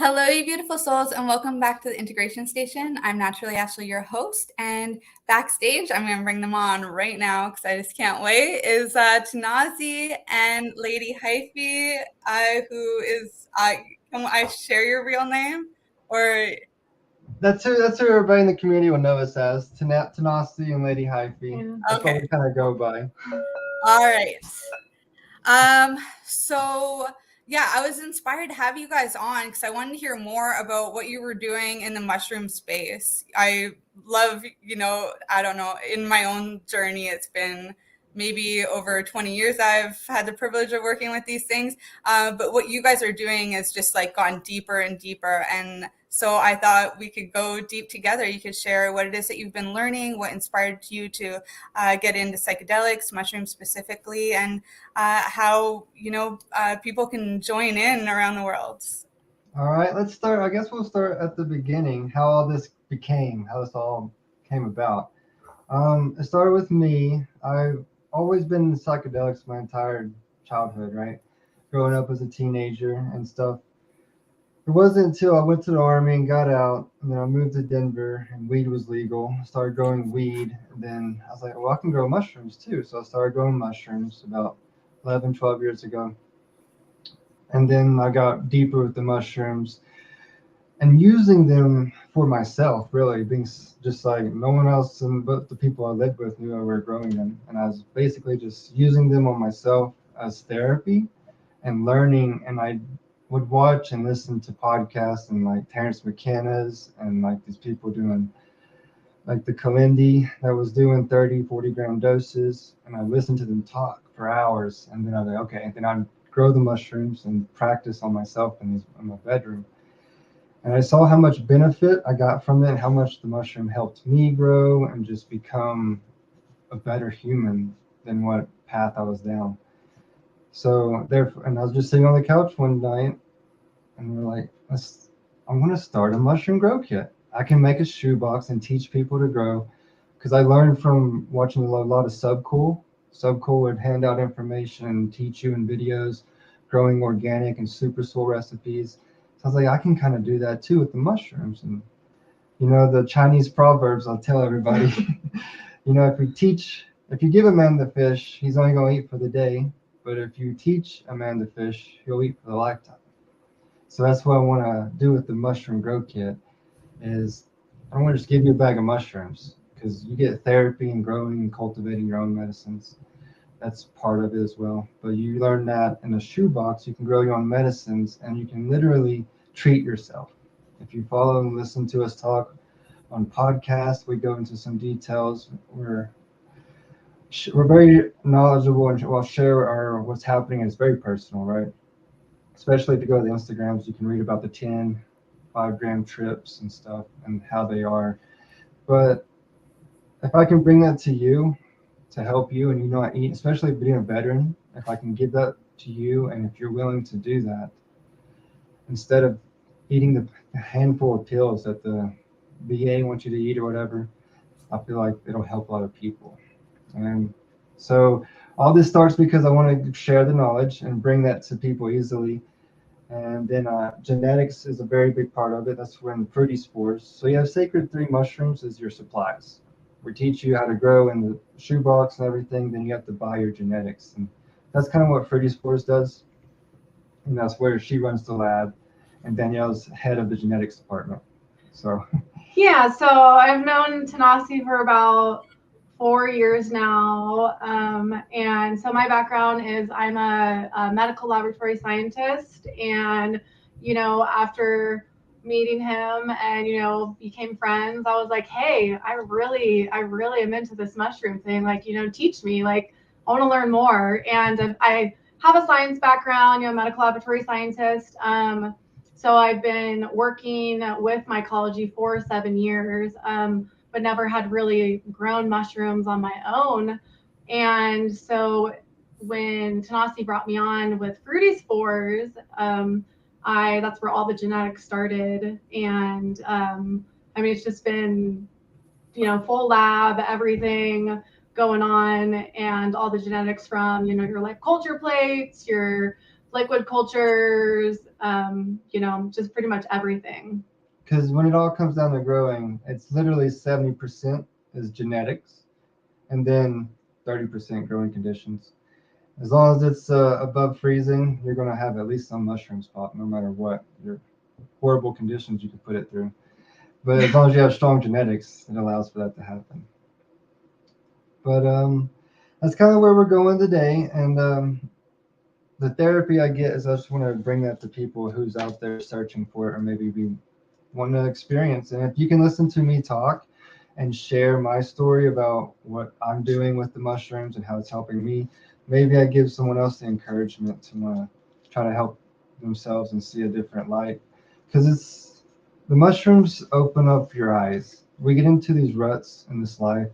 Hello, you beautiful souls, and welcome back to the Integration Station. I'm Naturally Ashley, your host, and backstage, I'm going to bring them on right now because I just can't wait, is Tanasi and Lady Hyphae, who is, can I share your real name? Or That's who everybody in the community will know us as Tanasi and Lady Hyphae. That's what we kind of go by. All right. So yeah, I was inspired to have you guys on because I wanted to hear more about what you were doing in the mushroom space. I love, I don't know, in my own journey, it's been maybe over 20 years I've had the privilege of working with these things. But what you guys are doing is just like gone deeper and deeper. And so I thought we could go deep together. You could share what it is that you've been learning, what inspired you to get into psychedelics, mushrooms specifically, and how people can join in around the world. All right, let's start. I guess we'll start at the beginning. How all this became, how this all came about. It started with me. I've always been in psychedelics my entire childhood, right? Growing up as a teenager and stuff. It wasn't until I went to the army and got out, and then I moved to Denver, and weed was legal. I started growing weed, and then I was like, well, I can grow mushrooms too. So I started growing mushrooms about 11, 12 years ago. And then I got deeper with the mushrooms and using them for myself, really, being just like no one else but the people I lived with knew I were growing them. And I was basically just using them on myself as therapy and learning. And I would watch and listen to podcasts and like Terrence McKenna's and like these people doing like the Kalindi that was doing 30, 40 gram doses. And I listened to them talk for hours. And then I was like, okay. And then I'd grow the mushrooms and practice on myself in my bedroom. And I saw how much benefit I got from it, how much the mushroom helped me grow and just become a better human than what path I was down. So and I was just sitting on the couch one night, and we're like, I want to start a mushroom grow kit. I can make a shoebox and teach people to grow, because I learned from watching a lot of Subcool. Subcool would hand out information and teach you in videos, growing organic and super soul recipes. So I was like, I can kind of do that too with the mushrooms. And the Chinese proverbs, I'll tell everybody, if you give a man the fish, he's only going to eat for the day. But if you teach a man to fish, he'll eat for the lifetime. So that's what I want to do with the mushroom grow kit is I don't want to just give you a bag of mushrooms, because you get therapy and growing and cultivating your own medicines. That's part of it as well. But you learn that in a shoebox, you can grow your own medicines and you can literally treat yourself. If you follow and listen to us talk on podcasts, we go into some details. We're very knowledgeable and we'll share what's happening. It's very personal, right? Especially if you go to the Instagrams, you can read about the 10, 5 gram trips and stuff and how they are. But if I can bring that to you to help you, and I eat, especially being a veteran, if I can give that to you, and if you're willing to do that, instead of eating the handful of pills that the VA wants you to eat or whatever, I feel like it'll help a lot of people. And so all this starts because I want to share the knowledge and bring that to people easily. And then genetics is a very big part of it. That's when fruity spores. So you have sacred 3 mushrooms as your supplies. We teach you how to grow in the shoebox and everything. Then you have to buy your genetics. And that's kind of what Fruity Spores does. And that's where she runs the lab. And Danielle's head of the genetics department. So. Yeah, so I've known Tanasi for about 4 years now. And so my background is I'm a medical laboratory scientist. And, after meeting him and, became friends, I was like, hey, I really am into this mushroom thing. Like, teach me, like, I want to learn more. And I have a science background, medical laboratory scientist. So I've been working with mycology for 7 years. But never had really grown mushrooms on my own. And so when Tanasi brought me on with Fruity Spores, that's where all the genetics started. And it's just been, full lab, everything going on, and all the genetics from, your life culture plates, your liquid cultures, just pretty much everything. Because when it all comes down to growing, it's literally 70% is genetics, and then 30% growing conditions. As long as it's above freezing, you're going to have at least some mushroom spot, no matter what your horrible conditions you can put it through. But as long as you have strong genetics, it allows for that to happen. But that's kind of where we're going today. And the therapy I get is I just want to bring that to people who's out there searching for it or maybe be want to experience. And if you can listen to me talk and share my story about what I'm doing with the mushrooms and how it's helping me, maybe I give someone else the encouragement to want to try to help themselves and see a different light. Because it's the mushrooms open up your eyes. We get into these ruts in this life,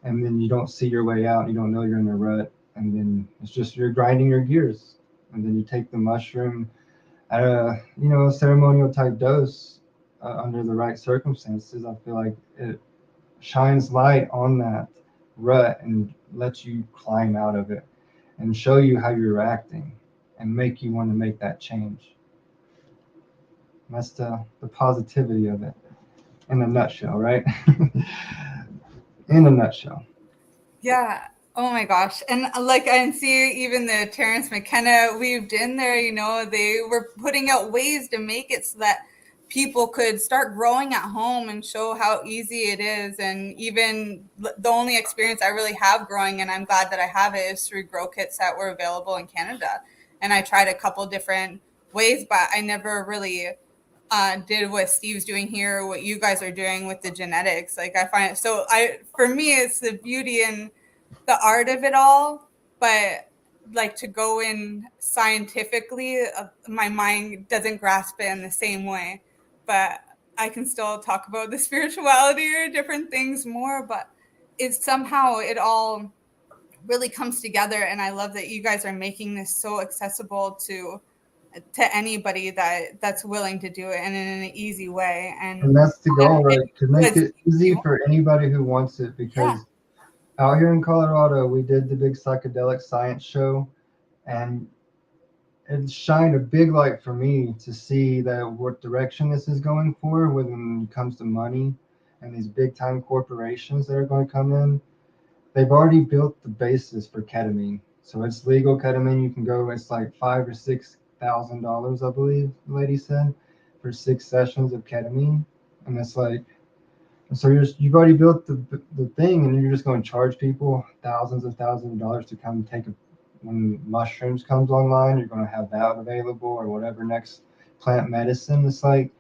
and then you don't see your way out. You don't know you're in a rut, and then it's just you're grinding your gears. And then you take the mushroom at a ceremonial type dose under the right circumstances. I feel like it shines light on that rut and lets you climb out of it and show you how you're acting and make you want to make that change. And that's the positivity of it in a nutshell, right? In a nutshell. Yeah. Oh my gosh. And like I see even the Terrence McKenna weaved in there, they were putting out ways to make it so that people could start growing at home and show how easy it is. And even the only experience I really have growing, and I'm glad that I have it, is through grow kits that were available in Canada. And I tried a couple different ways, but I never really did what Steve's doing here, what you guys are doing with the genetics. Like I find it, for me, it's the beauty and the art of it all, but like to go in scientifically, my mind doesn't grasp it in the same way, but I can still talk about the spirituality or different things more, but it's somehow it all really comes together. And I love that you guys are making this so accessible to anybody that's willing to do it and in an easy way. And that's the goal, right? To make it easy for anybody who wants it. Because out here in Colorado, we did the big psychedelic science show, and it shined a big light for me to see that what direction this is going for when it comes to money and these big time corporations that are going to come in. They've already built the basis for ketamine. So it's legal ketamine. You can go, it's like $5,000 or $6,000, I believe the lady said, for 6 sessions of ketamine. And it's like, so you've already built the thing, and you're just going to charge people thousands of dollars to come take when mushrooms comes online, you're going to have that available or whatever next plant medicine. It's like,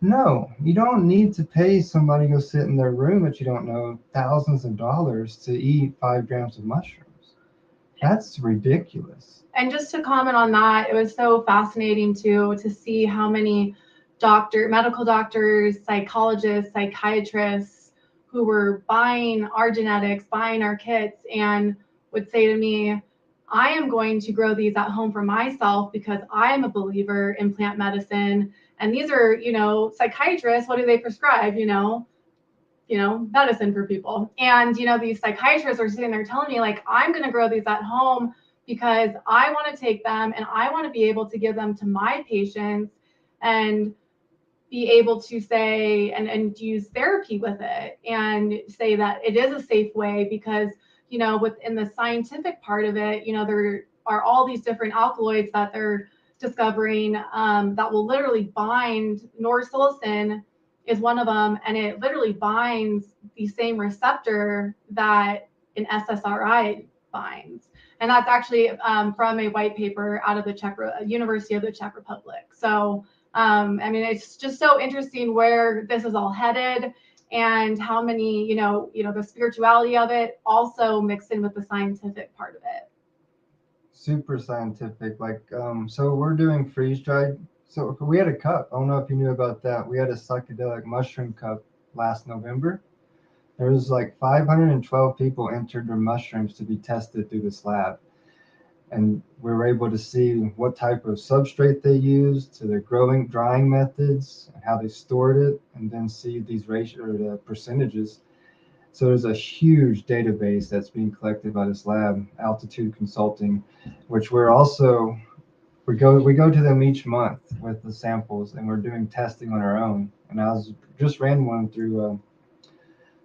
no, you don't need to pay somebody to go sit in their room that you don't know thousands of dollars to eat 5 grams of mushrooms. That's ridiculous. And just to comment on that, it was so fascinating to see how many medical doctors, psychologists, psychiatrists who were buying our genetics, buying our kits, and would say to me, I am going to grow these at home for myself because I am a believer in plant medicine. And these are, psychiatrists, what do they prescribe? Medicine for people. And, these psychiatrists are sitting there telling me, like, I'm going to grow these at home because I want to take them and I want to be able to give them to my patients and be able to say and use therapy with it and say that it is a safe way because, within the scientific part of it, there are all these different alkaloids that they're discovering that will literally bind. Norpsilocin is one of them, and it literally binds the same receptor that an SSRI binds. And that's actually from a white paper out of the University of the Czech Republic. So, it's just so interesting where this is all headed and how many, the spirituality of it also mixed in with the scientific part of it. Super scientific. Like, so we're doing freeze dried. So we had a cup. I don't know if you knew about that. We had a psychedelic mushroom cup last November. There was like 512 people entered their mushrooms to be tested through this lab. And we were able to see what type of substrate they used, to their drying methods, and how they stored it, and then see these the percentages. So there's a huge database that's being collected by this lab, Altitude Consulting, which we're also we go to them each month with the samples, and we're doing testing on our own. And I was just ran one through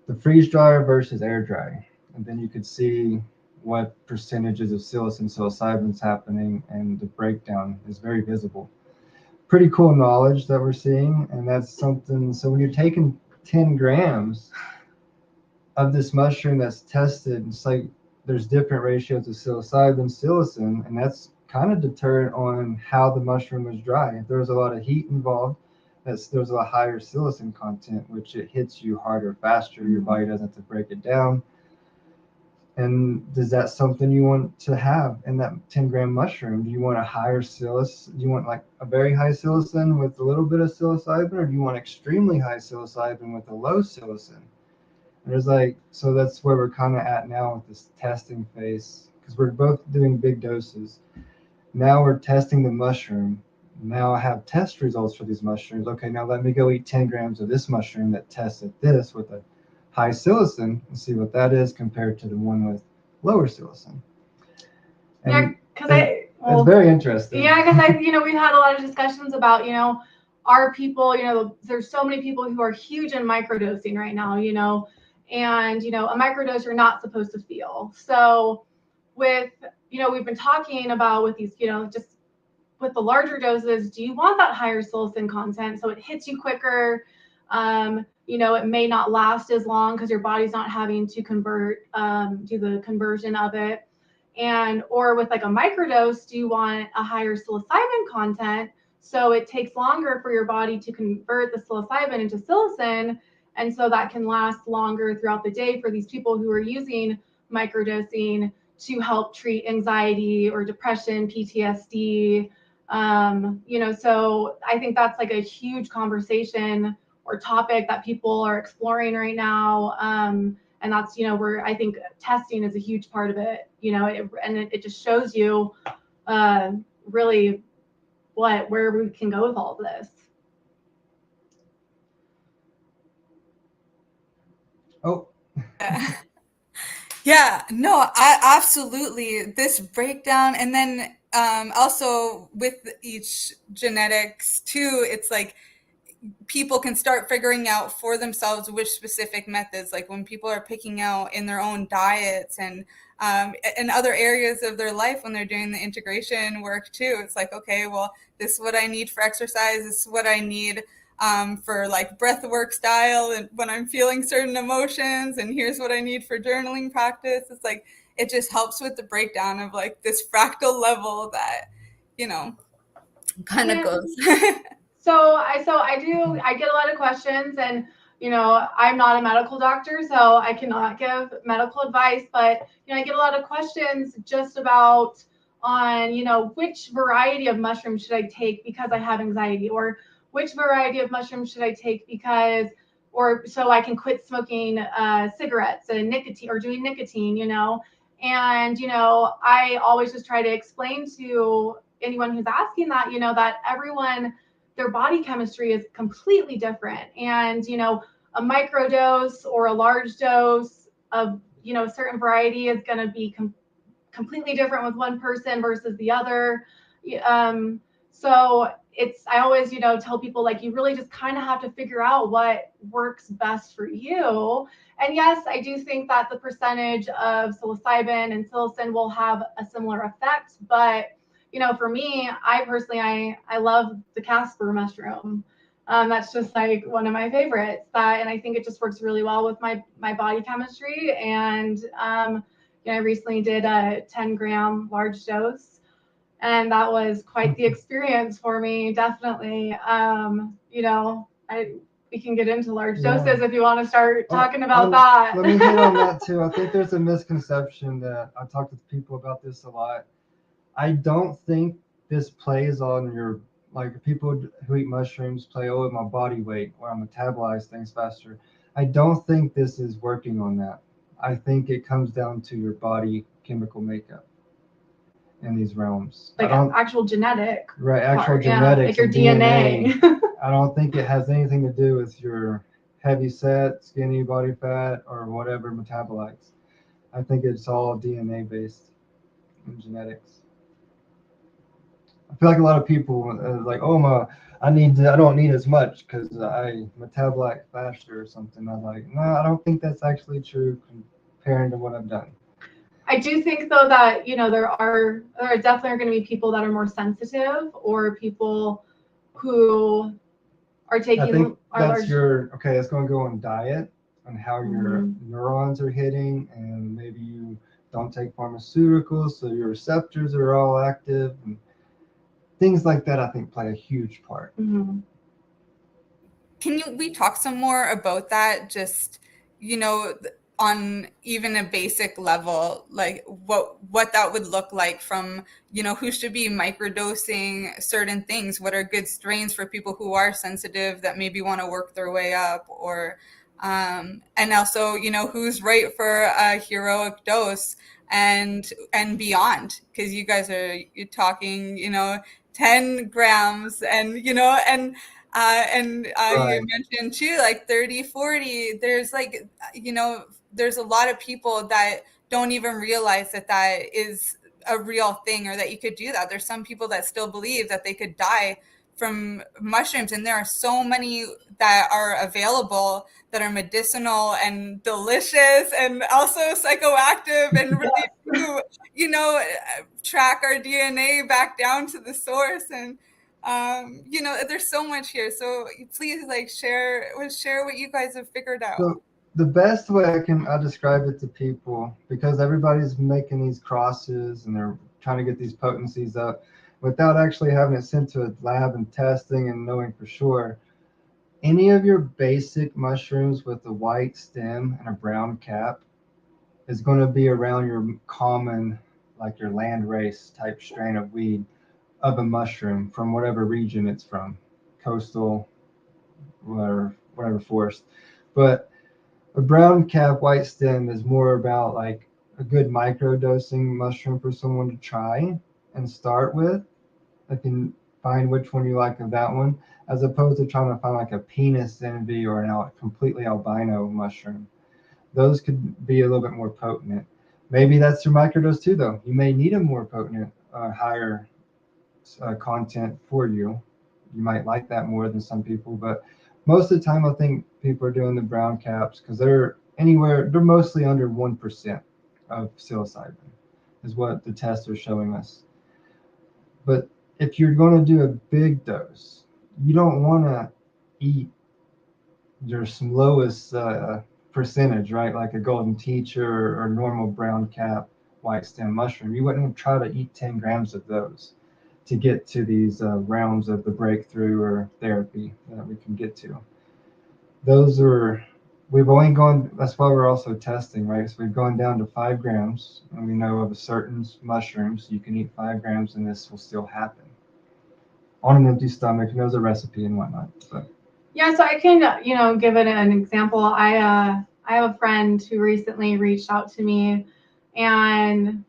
the freeze dryer versus air dry, and then you could see what percentages of psilocin psilocybin is happening, and the breakdown is very visible. Pretty cool knowledge that we're seeing, and that's something. So when you're taking 10 grams of this mushroom that's tested, it's like there's different ratios of psilocybin, psilocin, and that's kind of deterrent on how the mushroom was dry. If there was a lot of heat involved, there's a higher psilocin content, which it hits you harder, faster. Your body doesn't have to break it down. And is that something you want to have in that 10-gram mushroom? Do you want a higher psilocin? Do you want like a very high psilocin with a little bit of psilocybin, or do you want extremely high psilocybin with a low psilocin? There's like, so that's where we're kind of at now with this testing phase, because we're both doing big doses. Now we're testing the mushroom. Now I have test results for these mushrooms. Okay, now let me go eat 10 grams of this mushroom that tests at this with a high psilocin and see what that is compared to the one with lower psilocin. And yeah, because it's very interesting. Yeah, because we've had a lot of discussions about, are people, there's so many people who are huge in microdosing right now, and, a microdose you're not supposed to feel. So with, we've been talking about with these, just with the larger doses, do you want that higher psilocin content so it hits you quicker? It may not last as long because your body's not having to do the conversion of it. Or with like a microdose, do you want a higher psilocybin content so it takes longer for your body to convert the psilocybin into psilocin, and so that can last longer throughout the day for these people who are using microdosing to help treat anxiety or depression, PTSD. So I think that's like a huge conversation or topic that people are exploring right now. And that's, where I think testing is a huge part of it, it just shows you really where we can go with all of this. Oh. Yeah, no, I absolutely this breakdown, and then also with each genetics too, it's like people can start figuring out for themselves which specific methods, like when people are picking out in their own diets and in other areas of their life when they're doing the integration work too. It's like, okay, well, this is what I need for exercise. This is what I need for like breath work style and when I'm feeling certain emotions, and here's what I need for journaling practice. It's like it just helps with the breakdown of like this fractal level that kind of goes. So I get a lot of questions, and I'm not a medical doctor, so I cannot give medical advice, but I get a lot of questions just about on which variety of mushroom should I take because I have anxiety, or which variety of mushroom should I take because or so I can quit smoking cigarettes and nicotine or doing nicotine, and I always just try to explain to anyone who's asking that that everyone, their body chemistry is completely different, and a microdose or a large dose of a certain variety is going to be completely different with one person versus the other. So I always tell people, like, you really just kind of have to figure out what works best for you. And yes, I do think that the percentage of psilocybin and psilocin will have a similar effect, but for me, I love the Casper mushroom. That's just like one of my favorites. And I think it just works really well with my body chemistry. And I recently did a 10-gram large dose, and that was quite the experience for me. Definitely. We can get into large doses if you want to start talking about that. Let me hit on that too. I think there's a misconception that I talk to people about this a lot. I don't think this plays on your, like, people who eat mushrooms play, oh, my body weight or I metabolize things faster. I don't think this is working on that. I think it comes down to your body chemical makeup in these realms. Like actual genetic. Right, actual genetics. Like your DNA. I don't think it has anything to do with your heavy set, skinny body fat, or whatever metabolites. I think it's all DNA based in genetics. I feel like a lot of people like, oh I don't need as much because I metabolize faster or something. I'm like, no, I don't think that's actually true comparing to what I've done. I do think though that, there definitely are going to be people that are more sensitive, or people who are I taking think are that's large. okay. It's going to go on diet, on how your neurons are hitting, and maybe you don't take pharmaceuticals, so your receptors are all active, and things like that. I think play a huge part. Mm-hmm. Can we talk some more about that? Just, you know, on even a basic level, like what that would look like from, you know, who should be microdosing certain things, what are good strains for people who are sensitive that maybe want to work their way up, or and also, you know, who's right for a heroic dose and beyond, because you guys are, you're talking, you know, 10 grams, and you know, you Right. mentioned too, like 30, 40. There's like, you know, there's a lot of people that don't even realize that that is a real thing, or that you could do that. There's some people that still believe that they could die from mushrooms, and there are so many that are available that are medicinal and delicious and also psychoactive and really do, you know, track our DNA back down to the source. And you know, there's so much here. So please, like, share what you guys have figured out. So the best way I describe it to people, because everybody's making these crosses and they're trying to get these potencies up without actually having it sent to a lab and testing and knowing for sure. Any of your basic mushrooms with a white stem and a brown cap is going to be around your common, like your land race type strain of weed of a mushroom from whatever region it's from, coastal, whatever forest. But a brown cap, white stem is more about like a good micro dosing mushroom for someone to try and start with. I can find which one you like of that one, as opposed to trying to find like a penis envy or an completely albino mushroom. Those could be a little bit more potent. Maybe that's your microdose too, though. You may need a more potent, higher content for you. You might like that more than some people, but most of the time, I think people are doing the brown caps because they're mostly under 1% of psilocybin, is what the tests are showing us. But if you're going to do a big dose, you don't want to eat your lowest percentage, right? Like a golden teacher or normal brown cap white stem mushroom. You wouldn't try to eat 10 grams of those to get to these realms of the breakthrough or therapy that we can get to. Those are, we've only gone, that's why we're also testing, right? So we've gone down to 5 grams, and we know of a certain mushrooms, you can eat 5 grams and this will still happen on an empty stomach. Knows a recipe and whatnot. So. Yeah, so I can, give it an example. I have a friend who recently reached out to me, and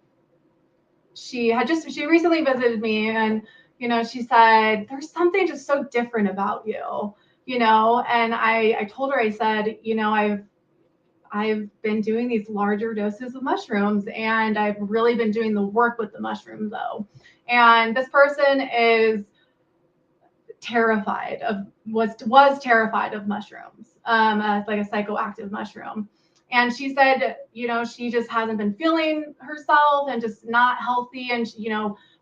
she recently visited me, and she said there's something just so different about you, and I told her, I said, I've been doing these larger doses of mushrooms, and I've really been doing the work with the mushrooms though. And this person is was terrified of mushrooms, as like a psychoactive mushroom. And she said, she just hasn't been feeling herself and just not healthy. And,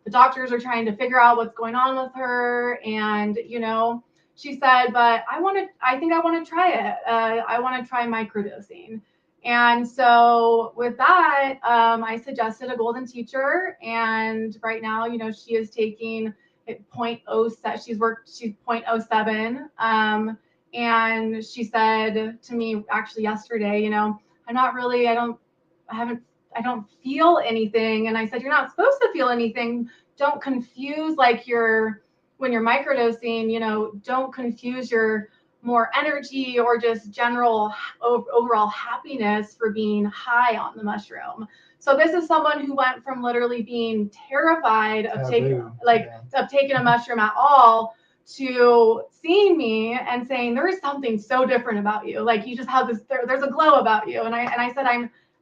the doctors are trying to figure out what's going on with her. And, she said, but I think I want to try it. I want to try microdosing. And so with that, I suggested a golden teacher. And right now, she is taking 0.07. She's 0.07. And she said to me actually yesterday, I don't feel anything. And I said, you're not supposed to feel anything. Don't confuse when you're microdosing, don't confuse your more energy or just general overall happiness for being high on the mushroom. So this is someone who went from literally being terrified of taking a mushroom at all to seeing me and saying there is something so different about you. Like you just have this, there's a glow about you. And I said,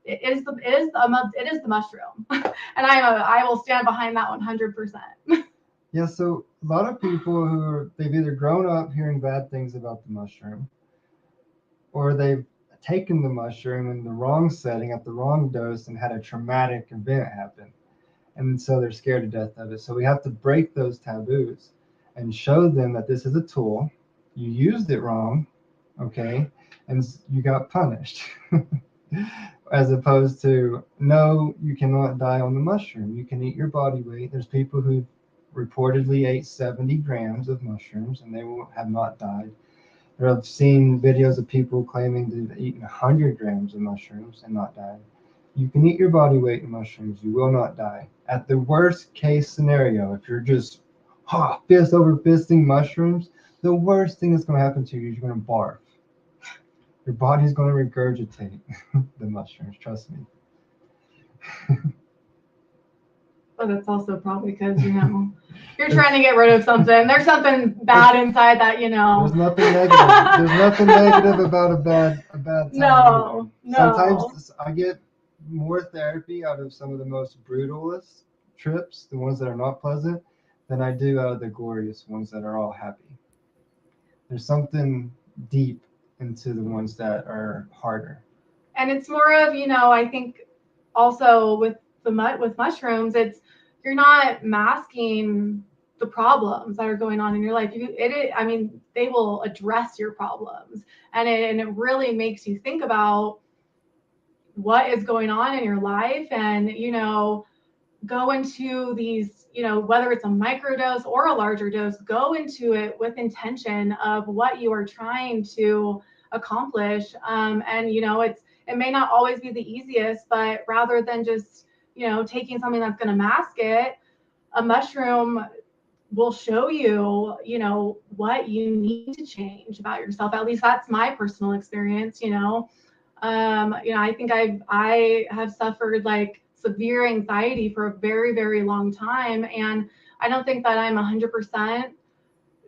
it is the mushroom, and I will stand behind that 100%. Yeah, so a lot of people they've either grown up hearing bad things about the mushroom, or they've taken the mushroom in the wrong setting at the wrong dose and had a traumatic event happen. And so they're scared to death of it. So we have to break those taboos and show them that this is a tool. You used it wrong, okay, and you got punished. As opposed to, no, you cannot die on the mushroom. You can eat your body weight. There's people who reportedly ate 70 grams of mushrooms and they have not died. I've seen videos of people claiming to have eaten 100 grams of mushrooms and not died. You can eat your body weight in mushrooms. You will not die. At the worst case scenario, if you're just fist over fisting mushrooms, the worst thing that's going to happen to you is you're going to barf. Your body's going to regurgitate the mushrooms. Trust me. But it's also probably because, you're trying to get rid of something. There's something bad inside that, There's nothing negative. There's nothing negative about a bad time. No. Sometimes I get more therapy out of some of the most brutalist trips, the ones that are not pleasant, than I do out of the glorious ones that are all happy. There's something deep into the ones that are harder. And it's more of, I think also with mushrooms, you're not masking the problems that are going on in your life. They will address your problems, and it really makes you think about what is going on in your life, and go into these, whether it's a microdose or a larger dose, go into it with intention of what you are trying to accomplish. And it may not always be the easiest, but rather than just taking something that's going to mask it, a mushroom will show you what you need to change about yourself. At least that's my personal experience. I think I have suffered like severe anxiety for a very, very long time, and I don't think that I'm 100%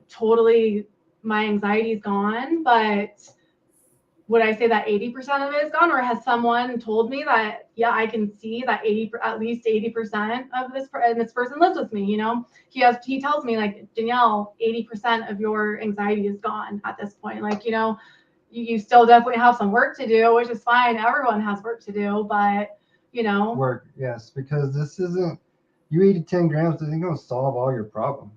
totally, my anxiety is gone, but would I say that 80% of it is gone, or has someone told me that, yeah, I can see that at least 80% of this, and this person lives with me, he tells me, like, Danielle, 80% of your anxiety is gone at this point. Like, you still definitely have some work to do, which is fine. Everyone has work to do, but Work, yes, because this isn't, you eat 10 grams, it ain't going to solve all your problems.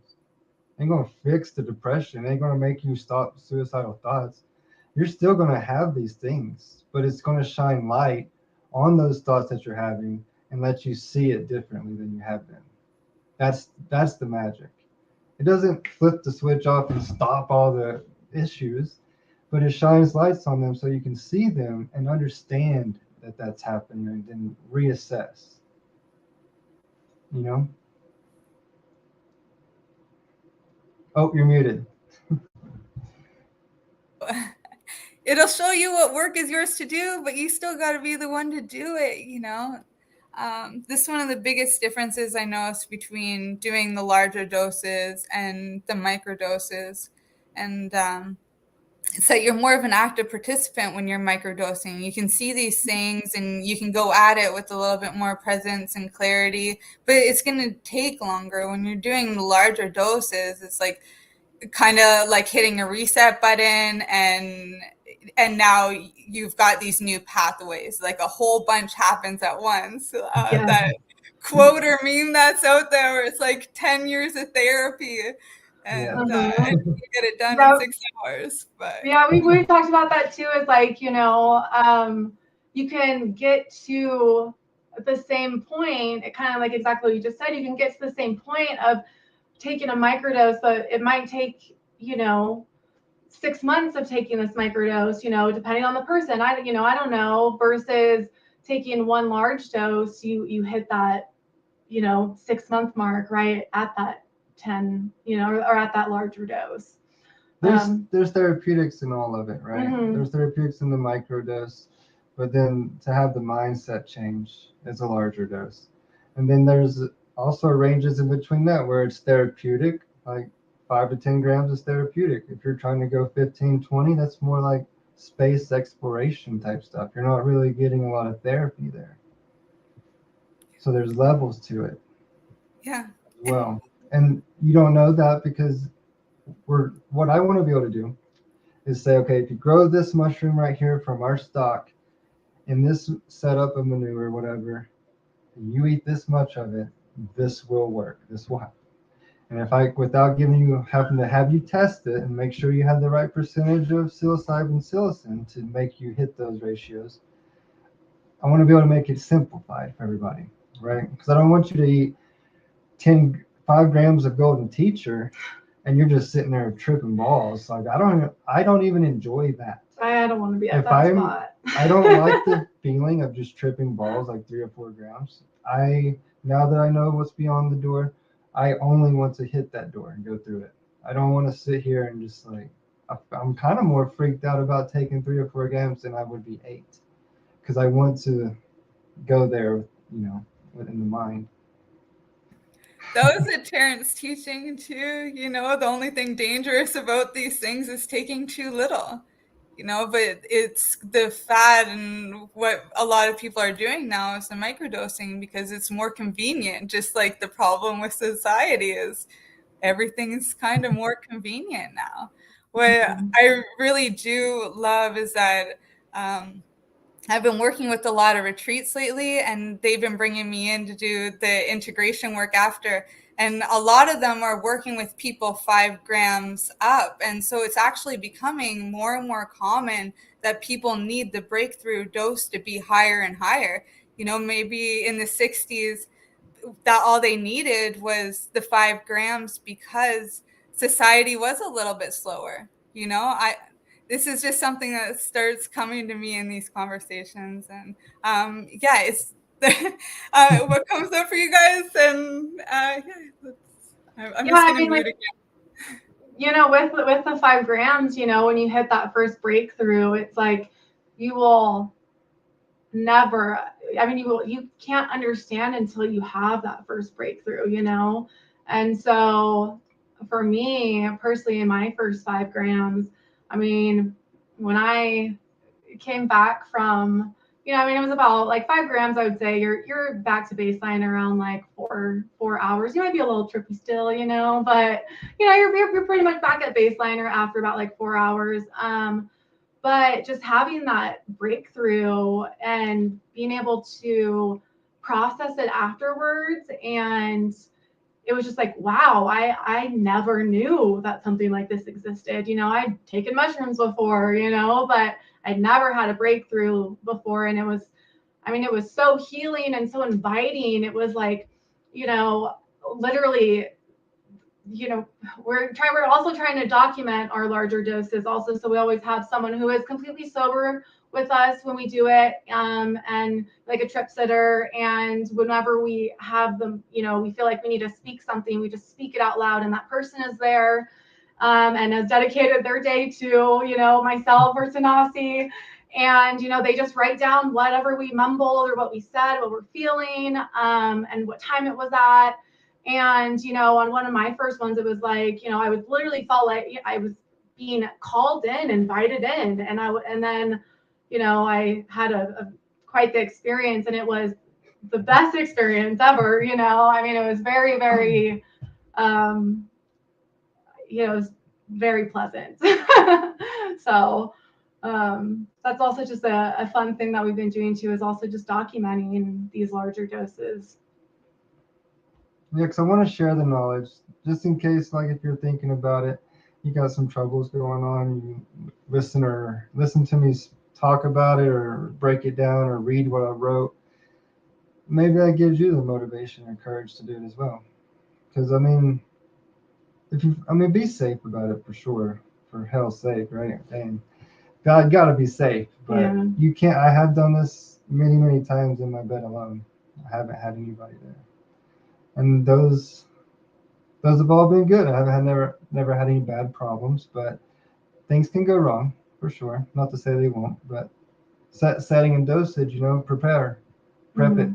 It ain't going to fix the depression. It ain't going to make you stop suicidal thoughts. You're still going to have these things, but it's going to shine light on those thoughts that you're having and let you see it differently than you have been. That's the magic. It doesn't flip the switch off and stop all the issues, but it shines lights on them so you can see them and understand that that's happening and then reassess. Oh, you're muted. It'll show you what work is yours to do, but you still got to be the one to do it, This is one of the biggest differences I noticed between doing the larger doses and the micro doses. And it's that you're more of an active participant when you're microdosing. You can see these things and you can go at it with a little bit more presence and clarity, but it's going to take longer. When you're doing the larger doses, it's like kind of like hitting a reset button, and now you've got these new pathways, like a whole bunch happens at once. That quote or meme that's out there where it's like 10 years of therapy and you get it done in 6 hours. But yeah, we talked about that too. Is like, you can get to the same point, kind of like exactly what you just said. You can get to the same point of taking a microdose, but it might take 6 months of taking this microdose, depending on the person. I don't know, versus taking one large dose, you hit that 6-month mark right at that 10, or at that larger dose. There's therapeutics in all of it, right? Mm-hmm. There's therapeutics in the microdose, but then to have the mindset change, it's a larger dose. And then there's also ranges in between that where it's therapeutic, like 5 to 10 grams is therapeutic. If you're trying to go 15, 20, that's more like space exploration type stuff. You're not really getting a lot of therapy there. So there's levels to it. Yeah. Well. And you don't know that because what I want to be able to do is say, okay, if you grow this mushroom right here from our stock in this setup of manure, whatever, and you eat this much of it, this will work. This will happen. And if I, without giving you, having to have you test it and make sure you have the right percentage of psilocybin psilocin to make you hit those ratios, I want to be able to make it simplified for everybody, right? Because I don't want you to eat 5 grams of golden teacher and you're just sitting there tripping balls. Like I don't even enjoy that. I don't want to be at that spot. I don't like the feeling of just tripping balls like 3 or 4 grams. Now that I know what's beyond the door, I only want to hit that door and go through it. I don't want to sit here and just like, I'm kind of more freaked out about taking 3 or 4 grams than I would be 8, because I want to go there, within the mind. That was a Terrence teaching too. The only thing dangerous about these things is taking too little. But it's the fad, and what a lot of people are doing now is the microdosing because it's more convenient. Just like the problem with society is everything's kind of more convenient now. What I really do love is that I've been working with a lot of retreats lately, and they've been bringing me in to do the integration work after. And a lot of them are working with people 5 grams up. And so it's actually becoming more and more common that people need the breakthrough dose to be higher and higher. Maybe in the 60s, that all they needed was the 5 grams because society was a little bit slower. This is just something that starts coming to me in these conversations, and it's what comes up for you guys, and I'm just gonna mute again. With the 5 grams, when you hit that first breakthrough, it's like you will never, you can't understand until you have that first breakthrough, and so for me personally, in my first 5 grams, when I came back from, it was about like 5 grams. I would say you're back to baseline around like 4 hours. You might be a little trippy still, but you're pretty much back at baseline or after about like 4 hours. But just having that breakthrough and being able to process it afterwards, and it was just like, wow, I never knew that something like this existed. I'd taken mushrooms before, but I'd never had a breakthrough before. And it was so healing and so inviting. It was like, literally, we're also trying to document our larger doses also. So we always have someone who is completely sober with us when we do it, and like a trip sitter. And whenever we have them, we feel like we need to speak something, we just speak it out loud, and that person is there, and has dedicated their day to, myself or Tanasi. And, they just write down whatever we mumbled or what we said, what we're feeling, and what time it was at. And, on one of my first ones, it was like, I would literally felt like I was being called in, invited in. And then, I had a quite the experience, and it was the best experience ever. It was very, very, it was very pleasant. So that's also just a fun thing that we've been doing too, is also just documenting these larger doses. Yeah, because I want to share the knowledge, just in case, like if you're thinking about it, you got some troubles going on, you listen to me talk about it or break it down or read what I wrote. Maybe that gives you the motivation and courage to do it as well. Because be safe about it for sure, for hell's sake, right? And God got to be safe, but yeah. You can't. I have done this many, many times in my bed alone. I haven't had anybody there. And those have all been good. Never had any bad problems, but things can go wrong for sure. Not to say they won't, but setting and dosage, prep it,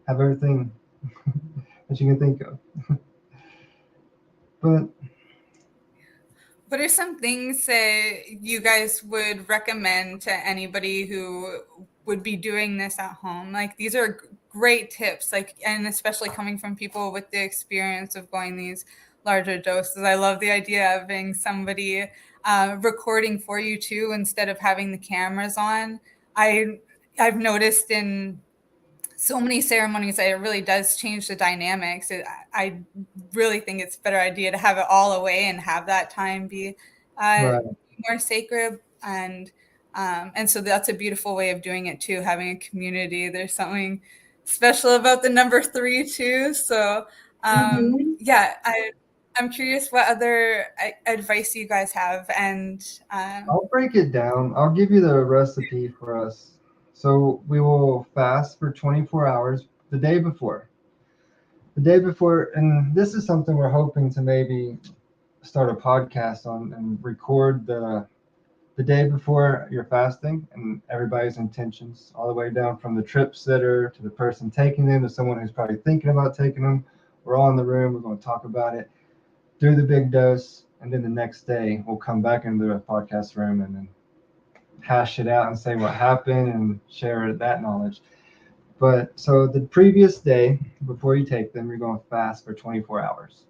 have everything that you can think of. But what are some things that you guys would recommend to anybody who would be doing this at home? Like, these are great tips, like, and especially coming from people with the experience of going these larger doses. I love the idea of having somebody recording for you too, instead of having the cameras on. I've noticed in so many ceremonies that it really does change the dynamics. I really think it's a better idea to have it all away and have that time be Right. more sacred. And so that's a beautiful way of doing it too, having a community. There's something special about the number 3 too. So yeah, I'm curious what other advice you guys have. And I'll break it down. I'll give you the recipe for us. So we will fast for 24 hours the day before. The day before, and this is something we're hoping to maybe start a podcast on and record the day before you're fasting and everybody's intentions, all the way down from the trip sitter to the person taking them to someone who's probably thinking about taking them. We're all in the room. We're going to talk about it, do the big dose, and then the next day we'll come back into the podcast room and then hash it out and say what happened and share that knowledge. But so the previous day before you take them, you're going to fast for 24 hours.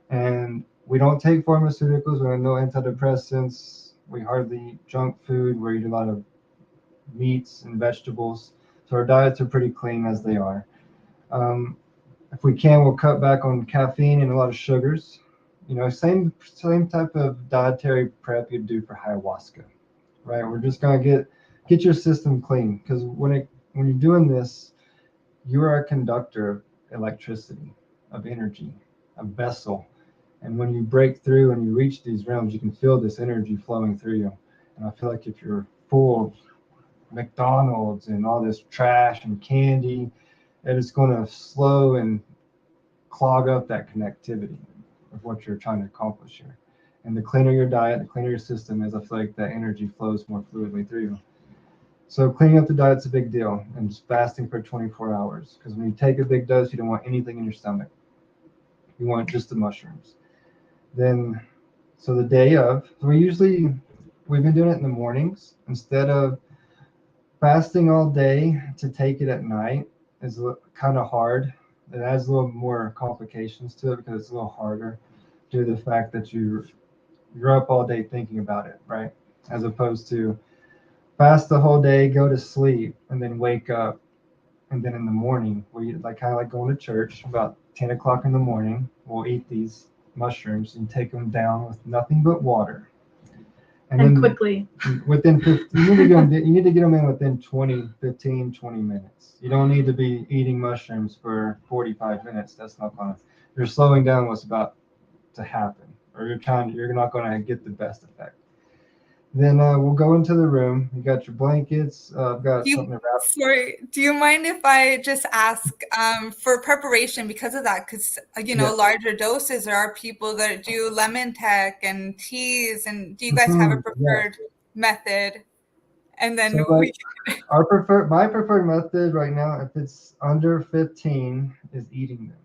And we don't take pharmaceuticals. We have no antidepressants. We hardly eat junk food. We eat a lot of meats and vegetables. So our diets are pretty clean as they are. If we can, we'll cut back on caffeine and a lot of sugars. You know, same type of dietary prep you'd do for ayahuasca, right? We're just gonna get your system clean, because when you're doing this, you are a conductor of electricity, of energy, a vessel. And when you break through and you reach these realms, you can feel this energy flowing through you. And I feel like if you're full of McDonald's and all this trash and candy, it is going to slow and clog up that connectivity of what you're trying to accomplish here. And the cleaner your diet, the cleaner your system is, I feel like that energy flows more fluidly through you. So cleaning up the diet's a big deal, and just fasting for 24 hours. Because when you take a big dose, you don't want anything in your stomach. You want just the mushrooms. Then, so the day of, so we've been doing it in the mornings. Instead of fasting all day to take it at night is kind of hard. It adds a little more complications to it because it's a little harder due to the fact that you're up all day thinking about it, right? As opposed to fast the whole day, go to sleep, and then wake up, and then in the morning we kind of like going to church about 10 o'clock in the morning. We'll eat these mushrooms and take them down with nothing but water. And then quickly. Within 15, you need to get them in within 15, 20 minutes. You don't need to be eating mushrooms for 45 minutes. That's not gonna. You're slowing down what's about to happen, or you're not gonna get the best effect. Then we'll go into the room. You got your blankets. I've got something to wrap. Sorry, do you mind if I just ask for preparation because of that? Because, larger doses, there are people that do lemon tech and teas. And do you guys have a preferred method? And then my preferred method right now, if it's under 15, is eating them.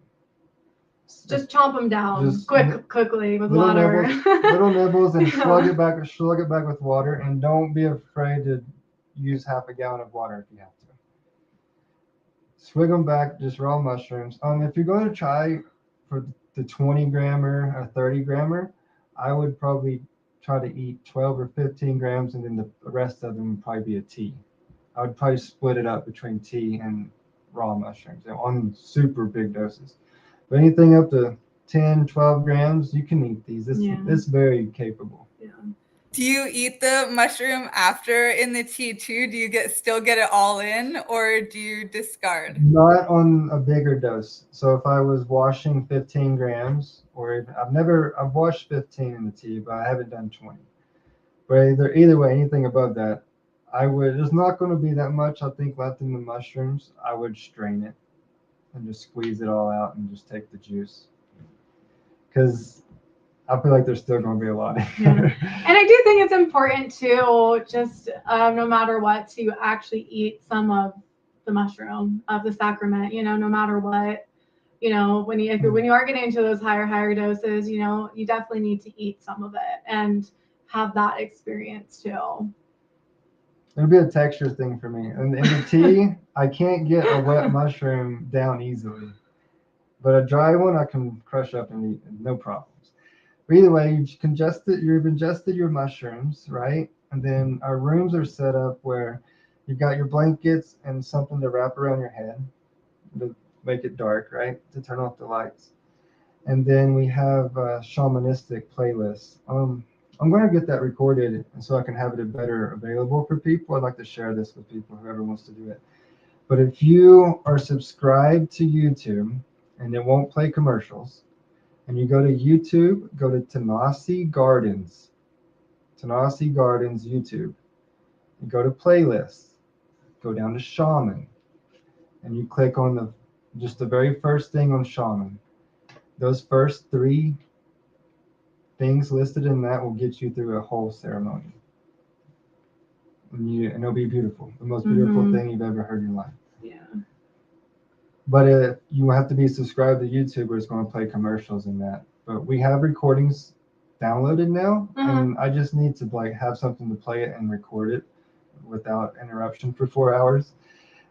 Just chomp them down quickly with water. Little nibbles, and slug it back with water, and don't be afraid to use half a gallon of water if you have to. Swig them back, just raw mushrooms. If you're going to try for the 20 grammer or 30 grammer, I would probably try to eat 12 or 15 grams, and then the rest of them would probably be a tea. I would probably split it up between tea and raw mushrooms on super big doses. But anything up to 10, 12 grams, you can eat these. It's very capable. Yeah. Do you eat the mushroom after in the tea too? Do you still get it all in, or do you discard? Not on a bigger dose. So if I was washing 15 grams, or I've washed 15 in the tea, but I haven't done 20. But either way, anything above that, there's not going to be that much, I think, left in the mushrooms. I would strain it and just squeeze it all out and just take the juice. Because I feel like there's still going to be a lot in there. And I do think it's important too, just no matter what, to actually eat some of the mushroom of the sacrament, no matter what, when you are getting into those higher doses, you definitely need to eat some of it and have that experience too. It'll be a texture thing for me. And in the tea, I can't get a wet mushroom down easily. But a dry one I can crush up and eat, no problems. But either way, you've ingested your mushrooms, right? And then our rooms are set up where you've got your blankets and something to wrap around your head to make it dark, right? To turn off the lights. And then we have a shamanistic playlist. I'm going to get that recorded so I can have it better available for people. I'd like to share this with people, whoever wants to do it. But if you are subscribed to YouTube and it won't play commercials, and you go to YouTube, go to Tanasi Gardens YouTube. You go to playlists, go down to shaman, and you click on just the very first thing on shaman. Those first 3 things listed in that will get you through a whole ceremony. And it'll be beautiful. The most beautiful thing you've ever heard in your life. Yeah. But you have to be subscribed to YouTube or it's going to play commercials in that. But we have recordings downloaded now, and I just need to have something to play it and record it without interruption for 4 hours.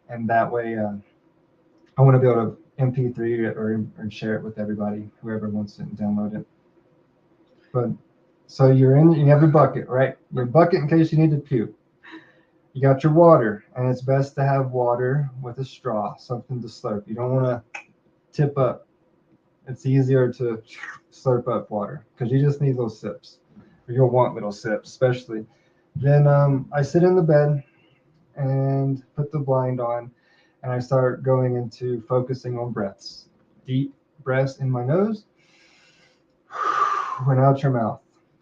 And that way, I want to be able to MP3 it or share it with everybody, whoever wants it, and download it. But so you have your bucket, right? Your bucket in case you need to puke. You got your water, and it's best to have water with a straw, something to slurp. You don't want to tip up. It's easier to slurp up water because you just need little sips. Or you'll want little sips, especially. Then I sit in the bed and put the blind on, and I start going into focusing on breaths. Deep breaths in my nose and out your mouth.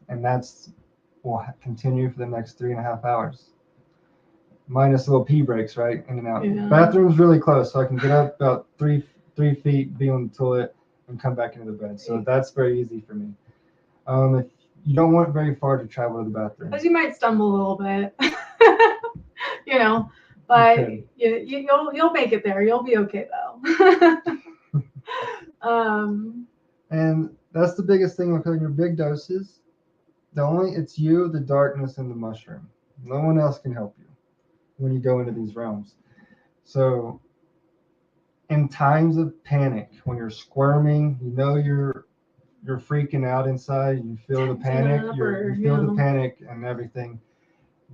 And will continue for the next 3.5 hours. Minus little pee breaks, right? In and out. Yeah. Bathroom's really close, so I can get up about 3 feet, be on the toilet, and come back into the bed. So that's very easy for me. If you don't want very far to travel to the bathroom. Because you might stumble a little bit, but you'll make it there. You'll be okay though. And that's the biggest thing with your big doses. It's you, the darkness, and the mushroom. No one else can help you when you go into these realms. So in times of panic, when you're squirming, you're freaking out inside, you feel the panic, the panic and everything.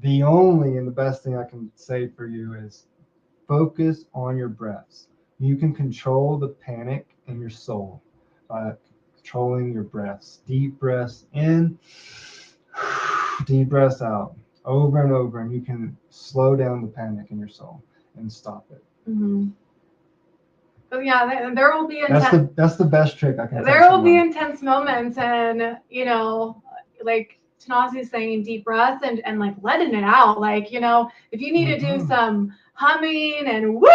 The only and the best thing I can say for you is focus on your breaths. You can control the panic in your soul by controlling your breaths. Deep breaths in, deep breaths out, over and over, and you can slow down the panic in your soul and stop it. So yeah, there will be that's the best trick I can. There will be intense moments, and like Tanasi's saying, deep breaths and like letting it out. Like if you need to do some humming and woo,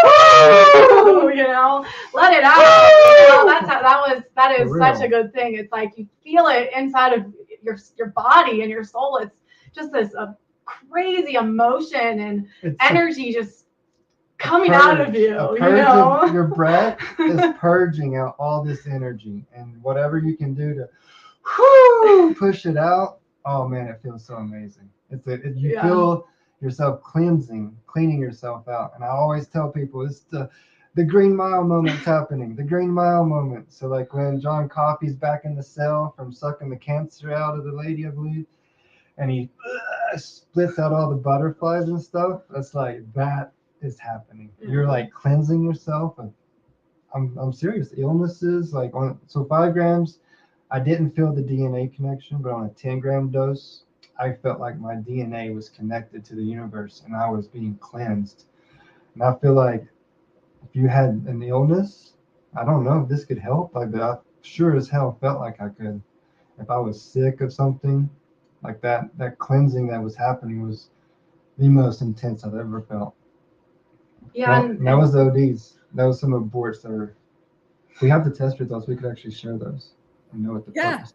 let it out. That is such a good thing. It's like you feel it inside of your body and your soul. It's just this crazy emotion and energy just coming out of you. Your breath is purging out all this energy, and whatever you can do to push it out. Oh man, it feels so amazing. You feel yourself cleaning yourself out. And I always tell people it's the Green Mile moment's happening. The Green Mile moment. So like when John Coffey's back in the cell from sucking the cancer out of the lady, I believe, and he splits out all the butterflies and stuff. That's like that is happening. You're like cleansing yourself. And I'm serious. Illnesses so 5 grams. I didn't feel the DNA connection, but on a 10-gram dose, I felt like my DNA was connected to the universe and I was being cleansed. And I feel like if you had an illness, I don't know if this could help, but I sure as hell felt like I could. If I was sick of something, like that cleansing that was happening was the most intense I've ever felt. Yeah. And that was the ODs. That was some aborts that were. We have the test results. We could actually share those. Know what the purpose is.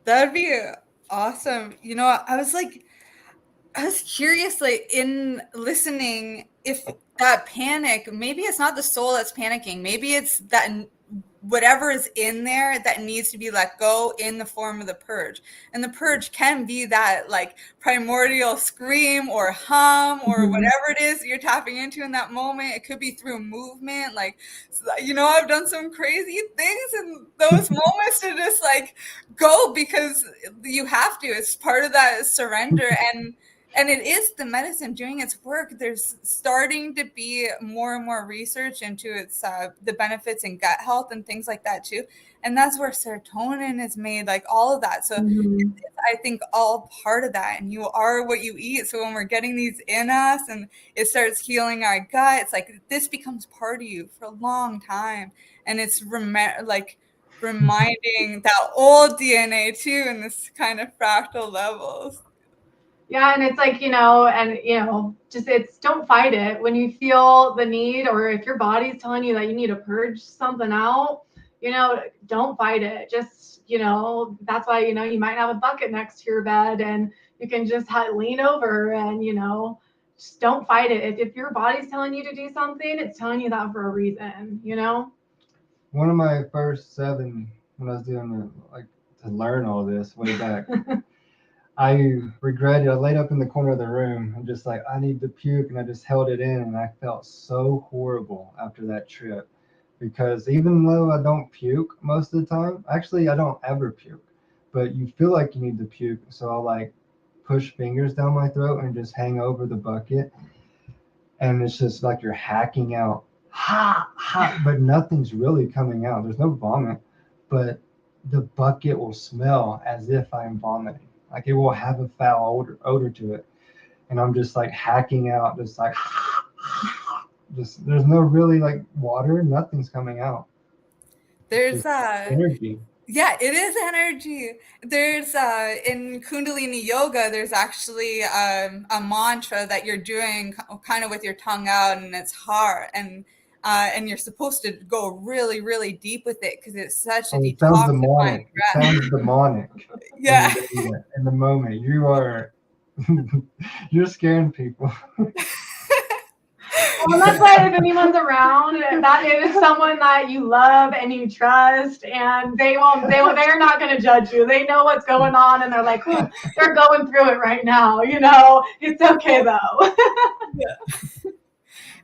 That'd be awesome. I was curious, in listening, if that panic, maybe it's not the soul that's panicking. Maybe it's that whatever is in there that needs to be let go in the form of the purge. And the purge can be that like primordial scream or hum or whatever it is you're tapping into in that moment. It could be through movement. Like, you know, I've done some crazy things in those moments to just like go, because you have to. It's part of that surrender. And it is the medicine doing its work. There's starting to be more and more research into its the benefits in gut health and things like that too. And that's where serotonin is made, like all of that. So it's, I think, all part of that. And you are what you eat. So when we're getting these in us and it starts healing our gut, it's like this becomes part of you for a long time. And it's like reminding that old DNA too in this kind of fractal levels. Yeah, and it's like, you know, and you know, just it's don't fight it when you feel the need, or if your body's telling you that you need to purge something out, you know, don't fight it. Just, you know, that's why, you know, you might have a bucket next to your bed and you can just lean over and, you know, just don't fight it. If your body's telling you to do something, it's telling you that for a reason, you know? One of my first 7, when I was doing like to learn all this way back, I regretted. I laid up in the corner of the room and just like, I need to puke, and I just held it in, and I felt so horrible after that trip, because even though I don't puke most of the time, actually I don't ever puke, but you feel like you need to puke, so I'll like push fingers down my throat and just hang over the bucket, and it's just like you're hacking out but nothing's really coming out. There's no vomit, but the bucket will smell as if I'm vomiting. Like it will have a foul odor to it. And I'm just like hacking out, just like, just, there's no really like water, nothing's coming out. There's Energy. yeah, it is energy. There's in Kundalini yoga, there's actually a mantra that you're doing kind of with your tongue out, and it's hard, and you're supposed to go really, really deep with it because it's such a And it sounds detoxifying demonic. It breath. sounds demonic. Yeah. In the moment, you are, you're scaring people. Well, that's why if anyone's around, that is someone that you love and you trust, and they're not going to judge you. They know what's going on, and they're like, oh, they're going through it right now. You know, it's okay though. Yeah.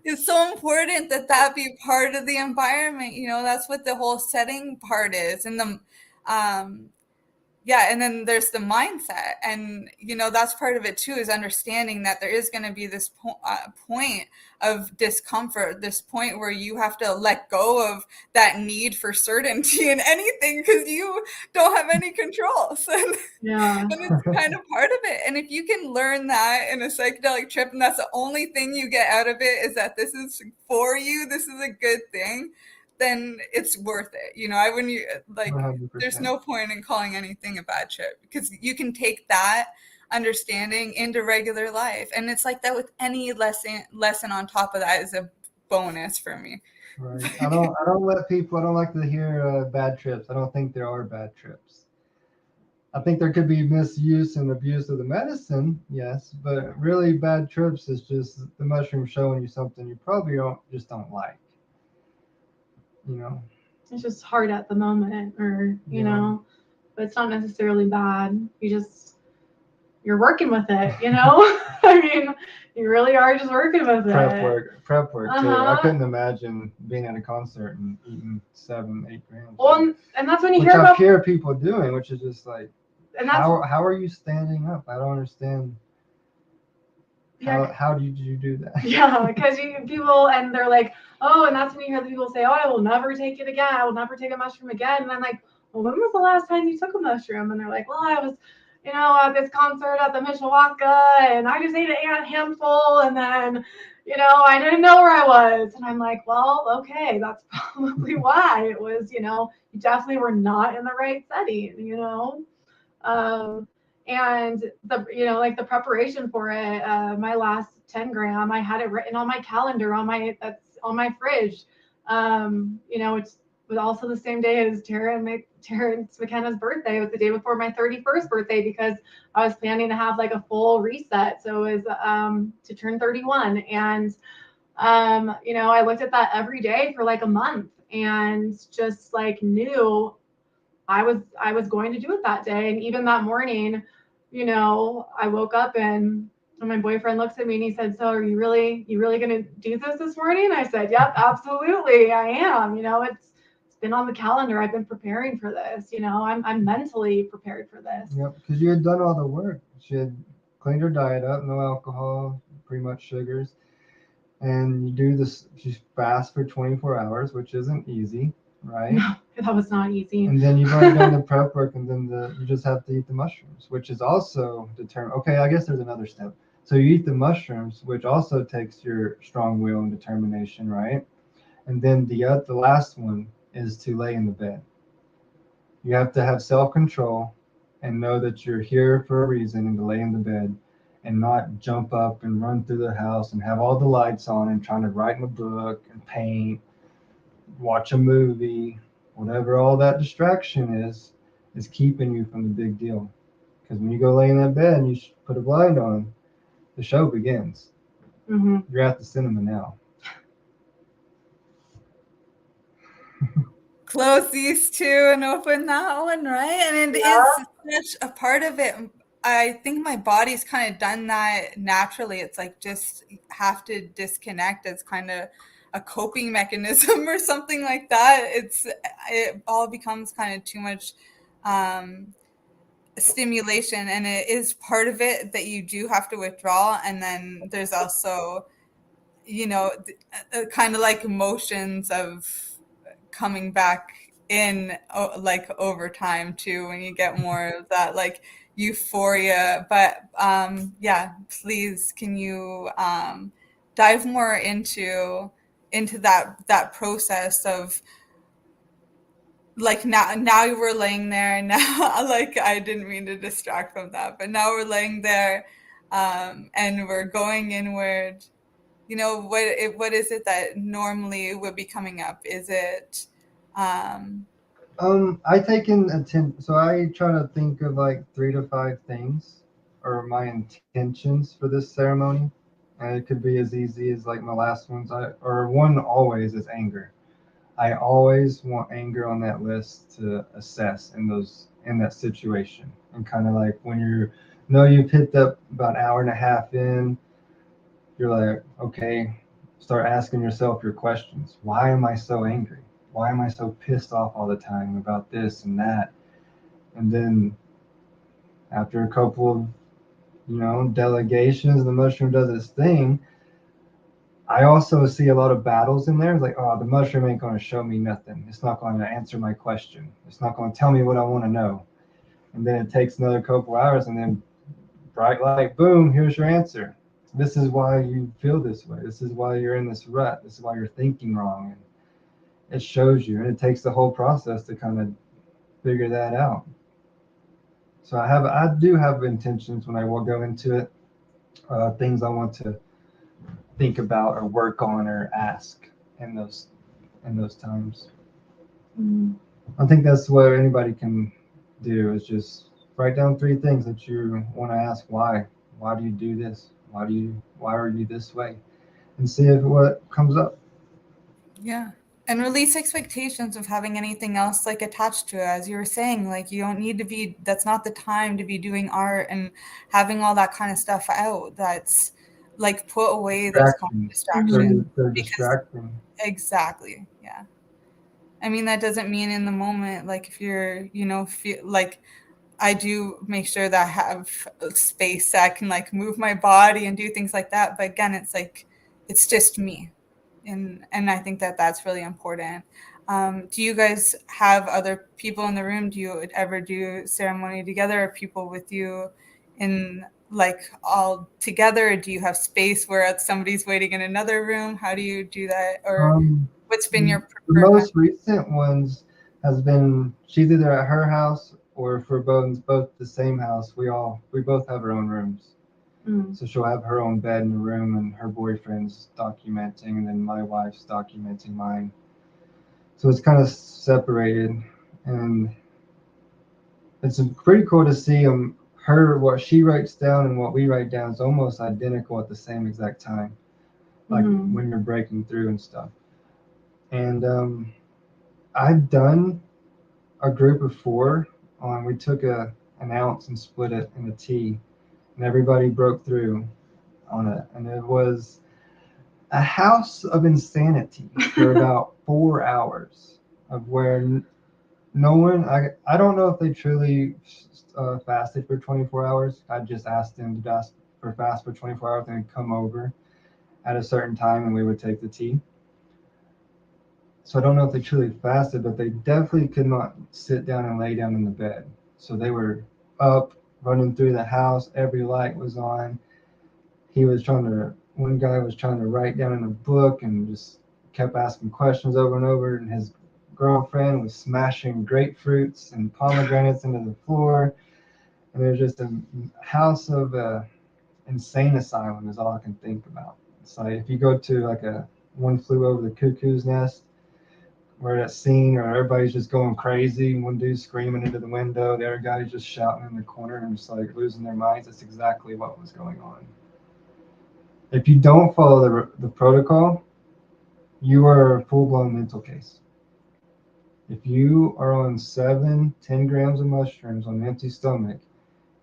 It's so important that that be part of the environment. You know, that's what the whole setting part is. And the, yeah, and then there's the mindset, and you know that's part of it too, is understanding that there is going to be this point of discomfort, this point where you have to let go of that need for certainty in anything because you don't have any control. So, Yeah. and it's kind of part of it. And if you can learn that in a psychedelic trip, and that's the only thing you get out of it is that this is for you, this is a good thing, then it's worth it. You know, I wouldn't like, 100%. there's no point in calling anything a bad trip because you can take that understanding into regular life. And it's like that with any lesson on top of that is a bonus for me. Right. I don't like to hear bad trips. I don't think there are bad trips. I think there could be misuse and abuse of the medicine, yes, but really bad trips is just the mushroom showing you something you probably don't like. You know. It's just hard at the moment, or you know, but it's not necessarily bad. You're working with it, you know. I mean, you really are just working with Prep work too. I couldn't imagine being at a concert and eating 7-8 grams. Well, and that's when you which hear about hear people doing, which is just like, and that's, how are you standing up? I don't understand. How did you do that? Yeah, because people, and they're like, oh, and that's when you hear the people say, oh, I will never take it again. I will never take a mushroom again. And I'm like, well, when was the last time you took a mushroom? And they're like, well, I was, you know, at this concert at the Mishawaka, and I just ate a handful, and then, you know, I didn't know where I was. And I'm like, well, okay, that's probably why. It was, you know, you definitely were not in the right setting, you know. And the, you know, like the preparation for it, my last 10 gram, I had it written on my calendar that's on my fridge. You know, it was also the same day as Terrence McKenna's birthday. It was the day before my 31st birthday because I was planning to have like a full reset. So it was to turn 31. And you know, I looked at that every day for like a month. and just like knew I was going to do it that day. And even that morning, you know, I woke up and my boyfriend looks at me and he said, "So are you really gonna do this morning?" I said, "Yep, absolutely, I am. You know, it's been on the calendar. I've been preparing for this. You know, I'm mentally prepared for this." Yep, because you had done all the work. She had cleaned her diet up, no alcohol, pretty much sugars. And you do this, you fast for 24 hours, which isn't easy, right? No, that was not easy. And then you've already done the prep work, and then you just have to eat the mushrooms, which is also determined. Okay, I guess there's another step. So you eat the mushrooms, which also takes your strong will and determination, right? And then the last one is to lay in the bed. You have to have self-control and know that you're here for a reason, and to lay in the bed and not jump up and run through the house and have all the lights on and trying to write in a book and paint, watch a movie, whatever all that distraction is keeping you from the big deal. Because when you go lay in that bed and you put a blind on, the show begins. Mm-hmm. You're at the cinema now. Close these two and open that one, right? And it is such a part of it. I think my body's kind of done that naturally. It's like just have to disconnect as kind of a coping mechanism or something like that. It all becomes kind of too much stimulation, and it is part of it that you do have to withdraw. And then there's also, you know, kind of like emotions of coming back in like over time too, when you get more of that like euphoria. But yeah, please, can you dive more into that process of like now we're laying there and now like I didn't mean to distract from that, but now we're laying there and we're going inward. You know, what is it that normally would be coming up? Is it I take in so I try to think of like 3 to 5 things or my intentions for this ceremony. And it could be as easy as like my last ones. Or one always is anger. I always want anger on that list to assess in that situation. And kind of like when you've hit up about an hour and a half in, you're like, okay, start asking yourself your questions. Why am I so angry? Why am I so pissed off all the time about this and that? And then after a couple of, delegations, the mushroom does its thing. I also see a lot of battles in there. It's like, oh, the mushroom ain't going to show me nothing. It's not going to answer my question. It's not going to tell me what I want to know. And then it takes another couple hours, and then bright light, boom, here's your answer. This is why you feel this way. This is why you're in this rut. This is why you're thinking wrong. And it shows you, and it takes the whole process to kind of figure that out. So I do have intentions when I will go into it, things I want to think about or work on or ask in those times. Mm-hmm. I think that's what anybody can do, is just write down 3 things that you want to ask. Why do you do this? Why are you this way? And see what comes up. yeah. And release expectations of having anything else like attached to it. As you were saying, like you don't need to be, that's not the time to be doing art and having all that kind of stuff out. That's like put away those kind of distractions. They're distracting. Exactly. Yeah. I mean, that doesn't mean in the moment, like if you're, feel like I do make sure that I have space that I can like move my body and do things like that. But again, it's like, it's just me. And I think that that's really important. Do you guys have other people in the room? Do you ever do ceremony together, or people with you in like all together? Or do you have space where somebody's waiting in another room? How do you do that? Or what's been your the preferred most recent ones has been she's either at her house or for both the same house. We both have our own rooms. So she'll have her own bed in the room, and her boyfriend's documenting, and then my wife's documenting mine. So it's kind of separated, and it's pretty cool to see what she writes down and what we write down is almost identical at the same exact time, like when you're breaking through and stuff. And I'd done a group of 4 on. We took an ounce and split it in a tea, and everybody broke through on it, and it was a house of insanity for about 4 hours of where no one. I don't know if they truly fasted for 24 hours. I just asked them to fast for 24 hours and come over at a certain time, and we would take the tea. So I don't know if they truly fasted, but they definitely could not sit down and lay down in the bed. So they were up, running through the house. Every light was on. One guy was trying to write down in a book and just kept asking questions over and over. And his girlfriend was smashing grapefruits and pomegranates into the floor. And there's just a house of insane asylum is all I can think about. It's like if you go to like a One Flew Over the Cuckoo's Nest, where that scene where everybody's just going crazy, one dude's screaming into the window, the other guy's just shouting in the corner and just like losing their minds. That's exactly what was going on. If you don't follow the protocol, you are a full-blown mental case. If you are on 7-10 grams of mushrooms on an empty stomach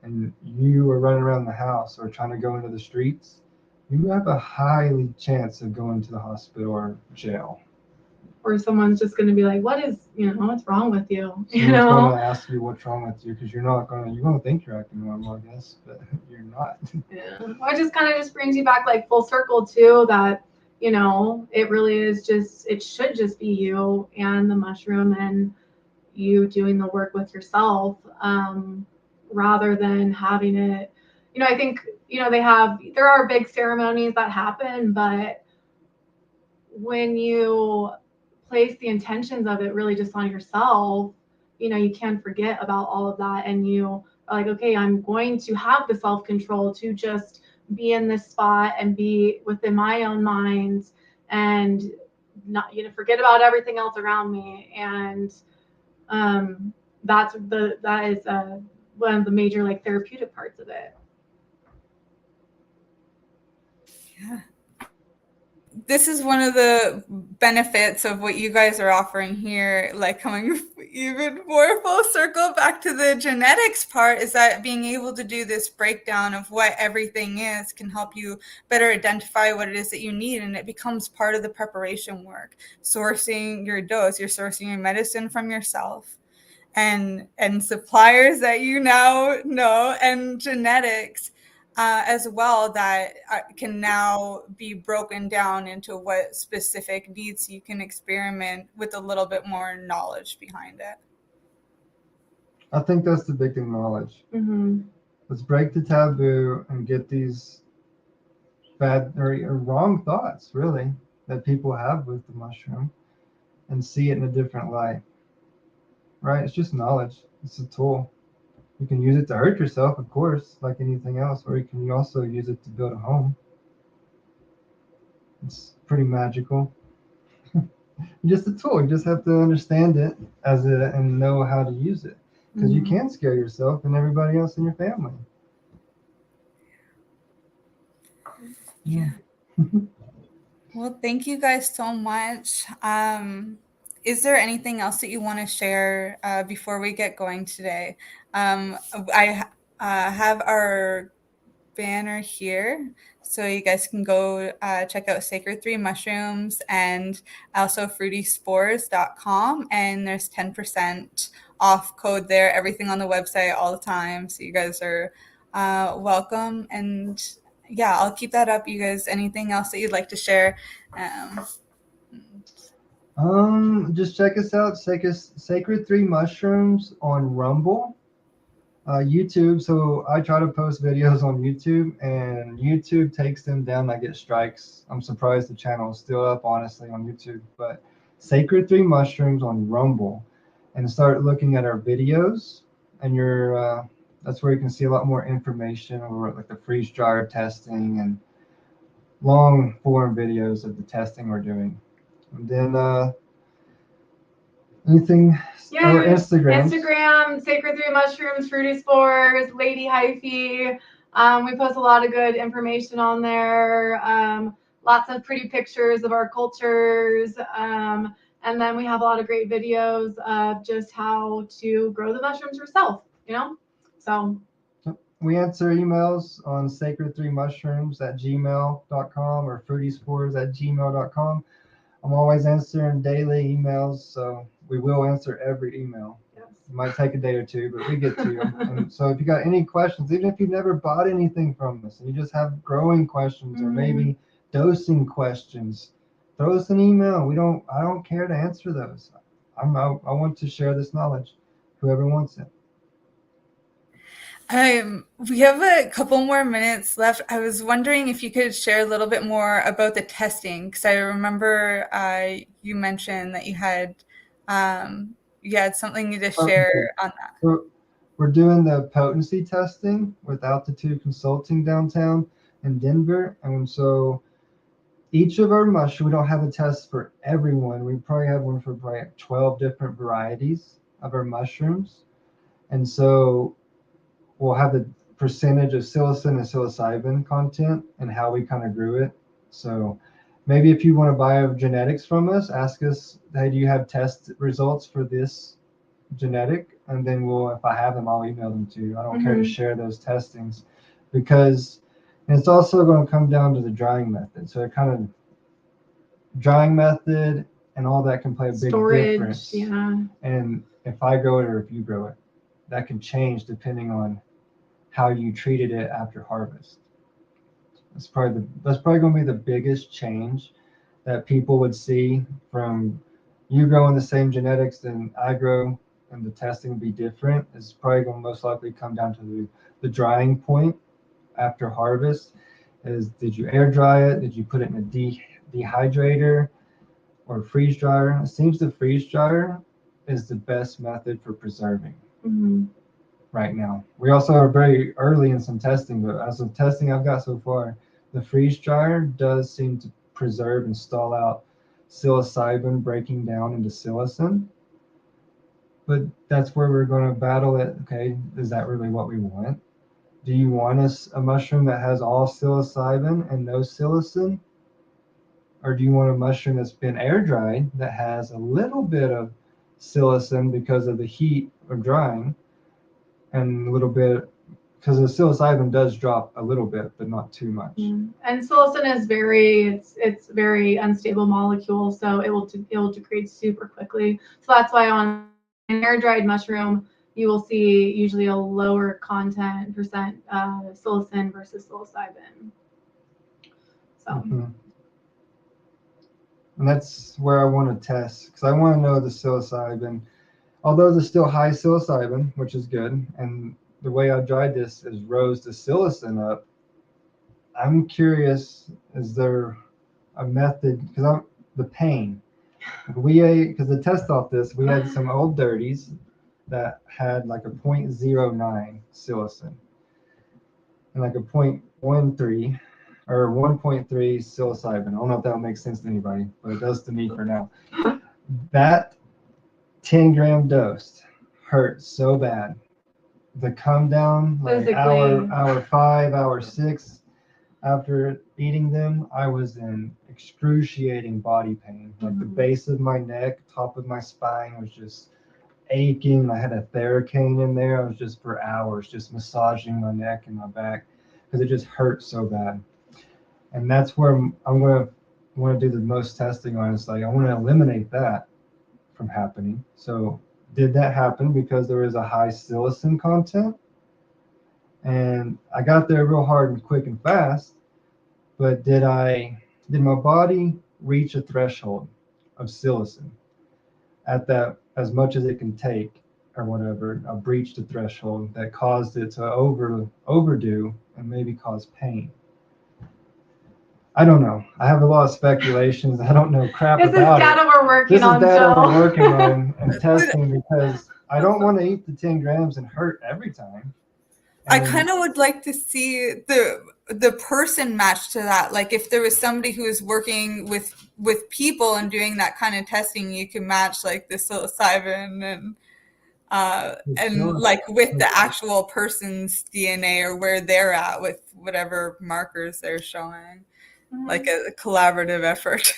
and you are running around the house or trying to go into the streets, you have a highly chance of going to the hospital or jail. Or someone's just going to be like, what's wrong with you? Someone's going to ask you what's wrong with you because you're going to think you're acting normal, I guess, but you're not. Yeah. Well, it just kind of just brings you back like full circle too, that, it really is it should just be you and the mushroom and you doing the work with yourself, rather than having it, I think, there are big ceremonies that happen, but when you place the intentions of it really just on yourself, you can forget about all of that, and you are like, okay, I'm going to have the self-control to just be in this spot and be within my own mind and not, forget about everything else around me. And that is one of the major like therapeutic parts of it. Yeah. This is one of the benefits of what you guys are offering here, like coming even more full circle back to the genetics part, is that being able to do this breakdown of what everything is can help you better identify what it is that you need, and it becomes part of the preparation work. Sourcing your dose, you're sourcing your medicine from yourself, and suppliers that you now know, and genetics as well that can now be broken down into what specific needs you can experiment with a little bit more knowledge behind it. I think that's the big thing, knowledge. Mm-hmm. Let's break the taboo and get these bad or wrong thoughts, really, that people have with the mushroom and see it in a different light. Right? It's just knowledge. It's a tool. You can use it to hurt yourself, of course, like anything else, or you can also use it to build a home. It's pretty magical. Just a tool. You just have to understand it and know how to use it, because you can scare yourself and everybody else in your family. Yeah. Well, thank you guys so much. Is there anything else that you want to share before we get going today? I have our banner here, so you guys can go check out Sacred 3 Mushrooms and also fruityspores.com, and there's 10% off code there, everything on the website all the time, so you guys are welcome. And yeah, I'll keep that up. You guys, anything else that you'd like to share? Just check us out, Sacred 3 Mushrooms on Rumble, YouTube. So I try to post videos on YouTube, and YouTube takes them down. I get strikes. I'm surprised the channel is still up, honestly, on YouTube. But Sacred 3 Mushrooms on Rumble, and start looking at our videos, and that's where you can see a lot more information over like the freeze dryer testing and long form videos of the testing we're doing. And then anything? Yeah, Instagram, Sacred 3 Mushrooms, Fruity Spores, Lady Hyphae. We post a lot of good information on there. Lots of pretty pictures of our cultures. And then we have a lot of great videos of just how to grow the mushrooms yourself, you know? So we answer emails on sacred3mushrooms@gmail.com or fruityspores@gmail.com. I'm always answering daily emails, so we will answer every email. yes. It might take a day or two, but we get to them. And so if you got any questions, even if you've never bought anything from us and you just have growing questions or maybe dosing questions, throw us an email. I don't care to answer those. I want to share this knowledge, whoever wants it. We have a couple more minutes left. I was wondering if you could share a little bit more about the testing, because I remember you mentioned that you had something to share on that. We're doing the potency testing with Altitude Consulting downtown in Denver, and so each of our mushrooms, we don't have a test for everyone. We probably have one for probably 12 different varieties of our mushrooms, and so we'll have the percentage of psilocin and psilocybin content and how we kind of grew it. So maybe if you want to buy genetics from us, ask us, hey, do you have test results for this genetic? And then if I have them, I'll email them to you. I don't care to share those testings because it's also going to come down to the drying method. So it kind of drying method and all that can play a big difference. Yeah. And if I grow it or if you grow it, that can change depending on how you treated it after harvest. That's probably going to be the biggest change that people would see from you growing the same genetics than I grow, and the testing would be different. It's probably going to most likely come down to the drying point after harvest. Did you air dry it? Did you put it in a dehydrator or freeze dryer? It seems the freeze dryer is the best method for preserving. Right now. We also are very early in some testing, but as of testing I've got so far, the freeze dryer does seem to preserve and stall out psilocybin breaking down into psilocin. But that's where we're going to battle it. Okay, is that really what we want? Do you want a mushroom that has all psilocybin and no psilocin? Or do you want a mushroom that's been air dried that has a little bit of psilocin because of the heat of drying? And a little bit, because the psilocybin does drop a little bit, but not too much. And psilocin is it's very unstable molecule, so it will degrade super quickly. So that's why on an air dried mushroom, you will see usually a lower content percent psilocin versus psilocybin. So. And that's where I want to test, because I want to know the psilocybin. Although there's still high psilocybin, which is good, and the way I dried this is rose the psilocin up. I'm curious, is there a method, because the pain. Because to test off this, we had some old dirties that had like a 0.09 psilocin and like a 0.13 or 1.3 psilocybin. I don't know if that makes sense to anybody, but it does to me for now. That 10-gram dose hurt so bad. The come down, like hour 5, hour 6 after eating them, I was in excruciating body pain. Like the base of my neck, top of my spine was just aching. I had a Theracane in there. I was just for hours just massaging my neck and my back because it just hurt so bad. And that's where I'm going to want to do the most testing on. It's like I want to eliminate that from happening. So did that happen because there was a high psilocin content? And I got there real hard and quick and fast, but did my body reach a threshold of psilocin at that, as much as it can take or whatever? I breached a threshold that caused it to overdo and maybe cause pain. I don't know. I have a lot of speculations. I don't know crap about it. This is data we're working on. This is data we're working on and testing, because I don't want to eat the 10 grams and hurt every time. I kind of would like to see the person match to that. Like if there was somebody who was working with people and doing that kind of testing, you can match like the psilocybin and like with the actual person's DNA or where they're at with whatever markers they're showing, like a collaborative effort.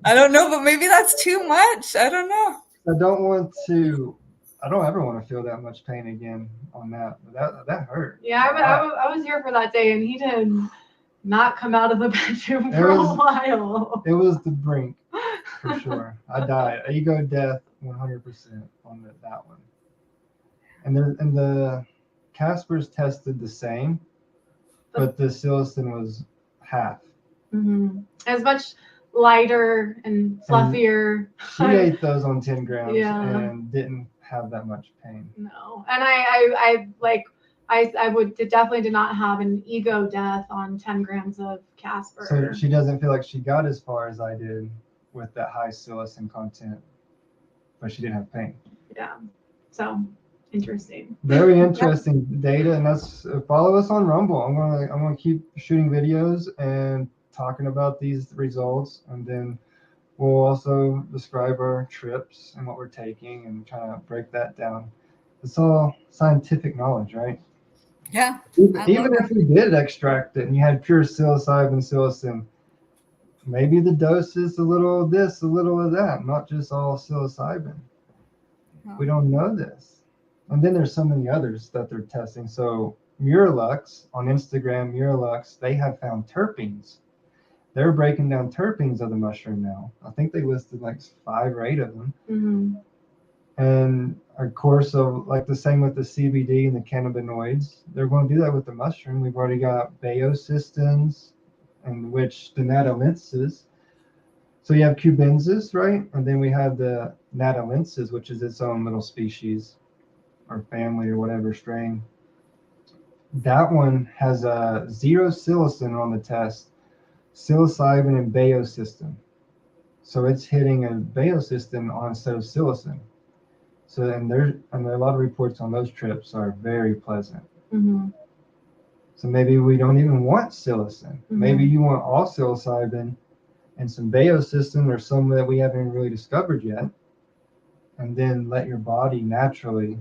I don't know, but maybe that's too much. I don't know. I don't ever want to feel that much pain again on that. That hurt. Yeah, I was here for that day, and he did not come out of the bedroom for a while. It was the brink, for sure. I died. Ego death 100% on that one. And the Caspers tested the same, but the psilocin was half. Mm-hmm. As much lighter and fluffier. She ate those on 10 grams and didn't have that much pain. No, and I definitely did not have an ego death on 10 grams of Casper. So she doesn't feel like she got as far as I did with that high psilocin content, but she didn't have pain. Yeah, so interesting. Very interesting data, and that's follow us on Rumble. I'm gonna keep shooting videos and talking about these results, and then we'll also describe our trips and what we're taking and kind of break that down. It's all scientific knowledge, right? Yeah. Even if we did extract it and you had pure psilocin, maybe the dose is a little of this, a little of that, not just all psilocybin. We don't know this. And then there's so many others that they're testing. So Muralux on Instagram, they have found terpenes. They're breaking down terpenes of the mushroom now. I think they listed like 5 or 8 of them. Mm-hmm. And of course, so like the same with the CBD and the cannabinoids, they're going to do that with the mushroom. We've already got baeosystems, in which the natalensis. So you have cubensis, right? And then we have the natalensis, which is its own little species or family or whatever strain. That one has a 0 psilocin on the test, psilocybin and baeosystem. So it's hitting a baeosystem instead of psilocin. So and a lot of reports on those trips are very pleasant. Mm-hmm. So maybe we don't even want psilocin. Mm-hmm. Maybe you want all psilocybin and some baeosystem or some that we haven't really discovered yet, and then let your body naturally,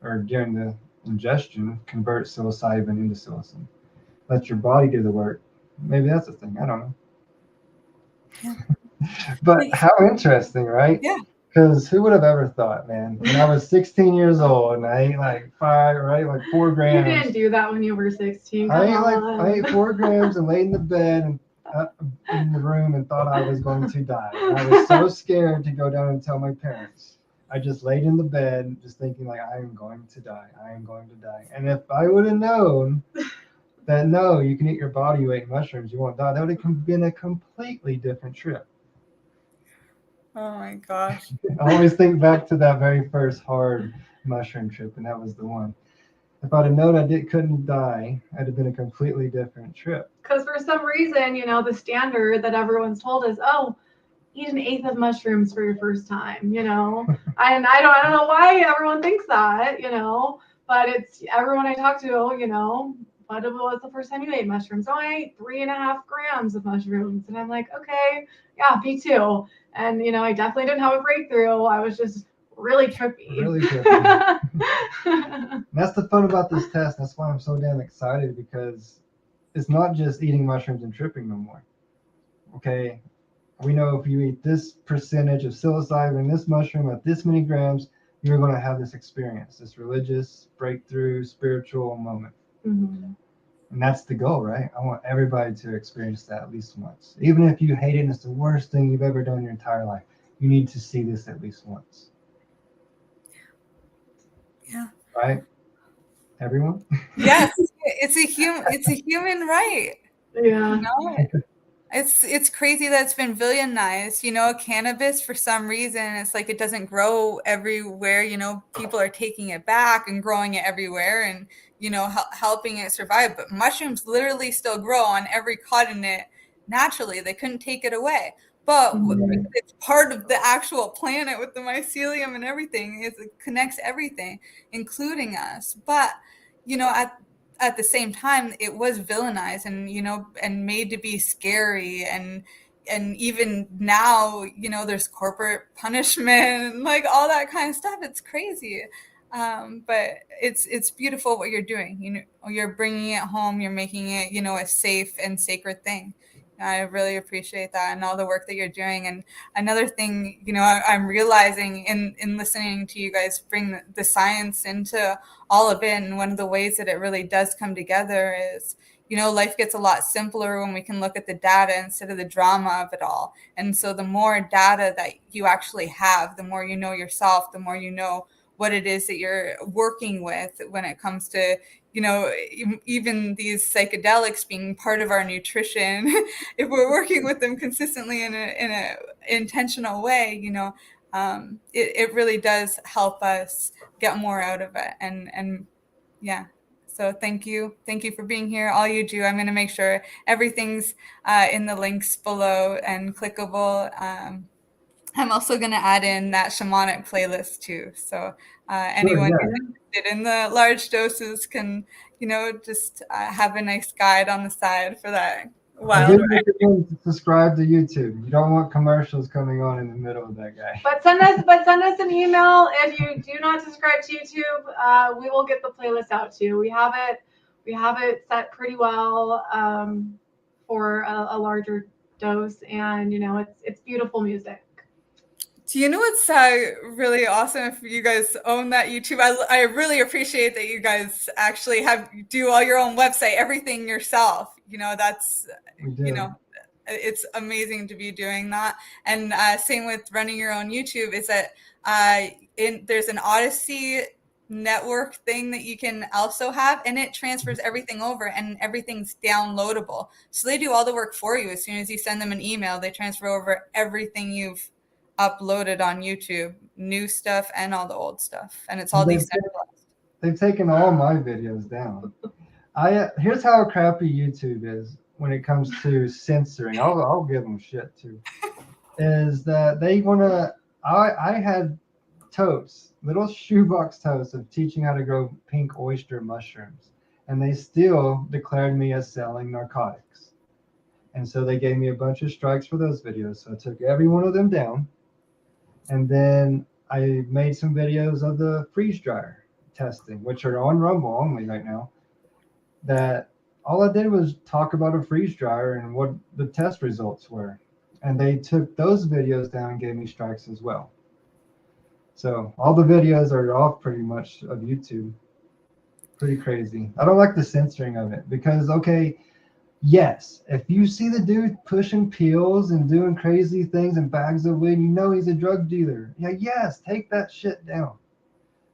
or during the ingestion, convert psilocybin into psilocin. Let your body do the work. Maybe that's the thing. I don't know. Yeah. But how interesting, right? Yeah. Because who would have ever thought, man? When I was 16 years old and I ate like 4 grams. You didn't do that when you were 16. I ate 4 grams and laid in the bed and in the room and thought I was going to die. And I was so scared to go down and tell my parents. I just laid in the bed just thinking like, I am going to die. I am going to die. And if I would have known that no, you can eat your body, you ate mushrooms, you won't die, that would have been a completely different trip. Oh my gosh. I always think back to that very first hard mushroom trip, and that was the one. If I'd have known I couldn't die, it'd have been a completely different trip. Because for some reason, the standard that everyone's told is, oh, eat an 1/8 of mushrooms for your first time, and I don't know why everyone thinks that, but it's everyone I talk to, what was the first time you ate mushrooms? Oh, I ate 3.5 grams of mushrooms. And I'm like, okay, yeah, me too. And, I definitely didn't have a breakthrough. I was just really trippy. That's the fun about this test. That's why I'm so damn excited, because it's not just eating mushrooms and tripping no more. Okay. We know if you eat this percentage of psilocybin, this mushroom at this many grams, you're going to have this experience, this religious breakthrough, spiritual moment. Mm-hmm. And that's the goal, right? I want everybody to experience that at least once. Even if you hate it and it's the worst thing you've ever done in your entire life, you need to see this at least once. Yeah. Right? Everyone? Yes. It's a human right. Yeah. It's crazy that it's been villainized. Cannabis, for some reason, it's like it doesn't grow everywhere. People are taking it back and growing it everywhere and, helping it survive. But mushrooms literally still grow on every continent naturally. They couldn't take it away. But it's part of the actual planet with the mycelium and everything. It connects everything, including us. But, at the same time, it was villainized and, and made to be scary. And even now, there's corporate punishment and like all that kind of stuff. It's crazy. But it's beautiful what you're doing. You're bringing it home. You're making it, a safe and sacred thing. I really appreciate that and all the work that you're doing. And another thing, I'm realizing in listening to you guys bring the science into all of it. And one of the ways that it really does come together is, life gets a lot simpler when we can look at the data instead of the drama of it all. And so the more data that you actually have, the more you know yourself, the more you know what it is that you're working with when it comes to, even these psychedelics being part of our nutrition. If we're working with them consistently in a intentional way, it really does help us get more out of it. And yeah. So thank you for being here. All you do, I'm going to make sure everything's in the links below and clickable. I'm also going to add in that shamanic playlist too. So anyone Sure, who's interested in the large doses can, just have a nice guide on the side for that I wild did ride. recommend to subscribe to YouTube. You don't want commercials coming on in the middle of that guy. But send us an email if you do not subscribe to YouTube. We will get the playlist out to you. We have it set pretty well for a larger dose, and it's beautiful music. Do you know what's really awesome if you guys own that YouTube? I really appreciate that you guys actually do all your own website, everything yourself. That's, it's amazing to be doing that. And same with running your own YouTube is that there's an Odyssey network thing that you can also have, and it transfers everything over and everything's downloadable. So they do all the work for you. As soon as you send them an email, they transfer over everything you've uploaded on YouTube, new stuff and all the old stuff, and it's all decentralized. They've taken all my videos down. Here's how crappy YouTube is when it comes to censoring. I'll give them shit too. Is that they wanna? I had totes, little shoebox totes of teaching how to grow pink oyster mushrooms, and they still declared me as selling narcotics. And so they gave me a bunch of strikes for those videos. So I took every one of them down. And then I made some videos of the freeze dryer testing, which are on Rumble only right now. That all I did was talk about a freeze dryer and what the test results were. And they took those videos down and gave me strikes as well. So all the videos are off pretty much of YouTube. Pretty crazy. I don't like the censoring of it because, okay, yes, if you see the dude pushing pills and doing crazy things and bags of weed, he's a drug dealer. Yeah, yes, take that shit down.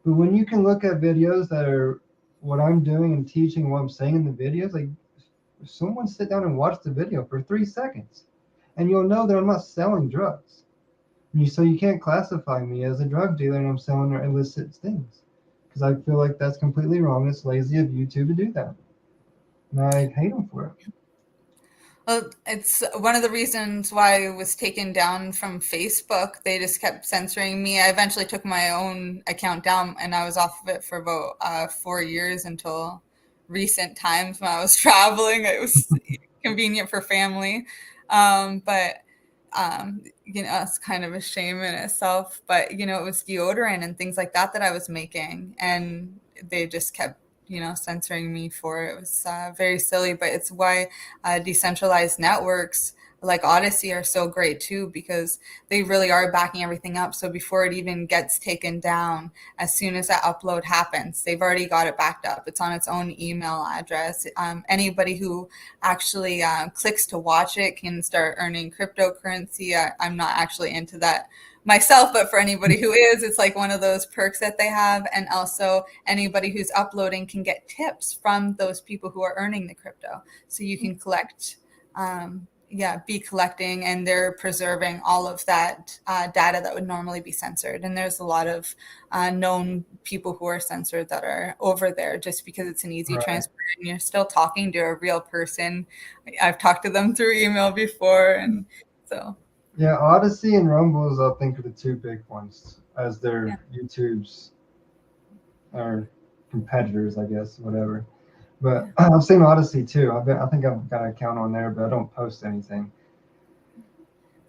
But when you can look at videos that are what I'm doing and teaching, what I'm saying in the videos, like someone sit down and watch the video for 3 seconds, and you'll know that I'm not selling drugs. So you can't classify me as a drug dealer and I'm selling illicit things, because I feel like that's completely wrong. It's lazy of YouTube to do that, and I hate them for it. Well, it's one of the reasons why it was taken down from Facebook. They just kept censoring me. I eventually took my own account down, and I was off of it for about 4 years until recent times when I was traveling. It was convenient for family. But it's kind of a shame in itself. But, it was deodorant and things like that I was making, and they just kept censoring me for it. It was very silly, but it's why decentralized networks like Odyssey are so great too, because they really are backing everything up. So before it even gets taken down, as soon as that upload happens, they've already got it backed up. It's on its own email address. Anybody who actually clicks to watch it can start earning cryptocurrency. I'm not actually into that myself, but for anybody who is, it's like one of those perks that they have. And also anybody who's uploading can get tips from those people who are earning the crypto. So you can collect, be collecting, and they're preserving all of that data that would normally be censored. And there's a lot of known people who are censored that are over there just because it's an easy transfer and you're still talking to a real person. I've talked to them through email before, and so. Yeah, Odyssey and Rumbles, I think, are the two big ones as their YouTube's or competitors, I guess, whatever. But I've seen Odyssey too. I think I've got an account on there, but I don't post anything.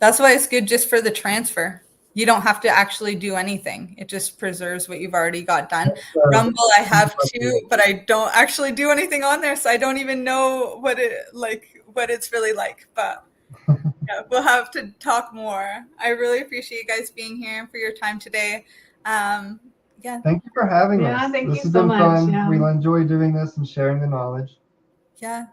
That's why it's good just for the transfer. You don't have to actually do anything. It just preserves what you've already got done. Rumble, I have too, but I don't actually do anything on there, so I don't even know what it's really like. But Yeah, we'll have to talk more. I really appreciate you guys being here and for your time today. Yeah, Thank you for having Yeah, us. thank This you has so been much. fun. Yeah. We enjoy doing this and sharing the knowledge. yeah.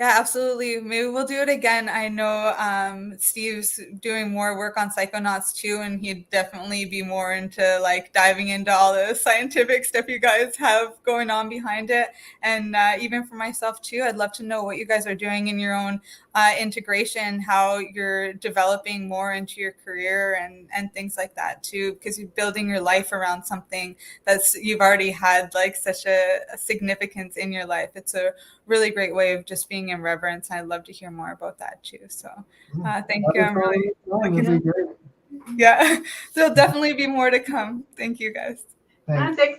Yeah, absolutely. Maybe we'll do it again. I know Steve's doing more work on psychonauts too, and he'd definitely be more into like diving into all the scientific stuff you guys have going on behind it. And even for myself too, I'd love to know what you guys are doing in your own integration, how you're developing more into your career and things like that too, because you're building your life around something that's you've already had like such a significance in your life. It's a really great way of just being in reverence. I'd love to hear more about that too. So thank you. I'm really looking That'd be great. yeah, there'll definitely be more to come. Thank you guys. Thanks. Thanks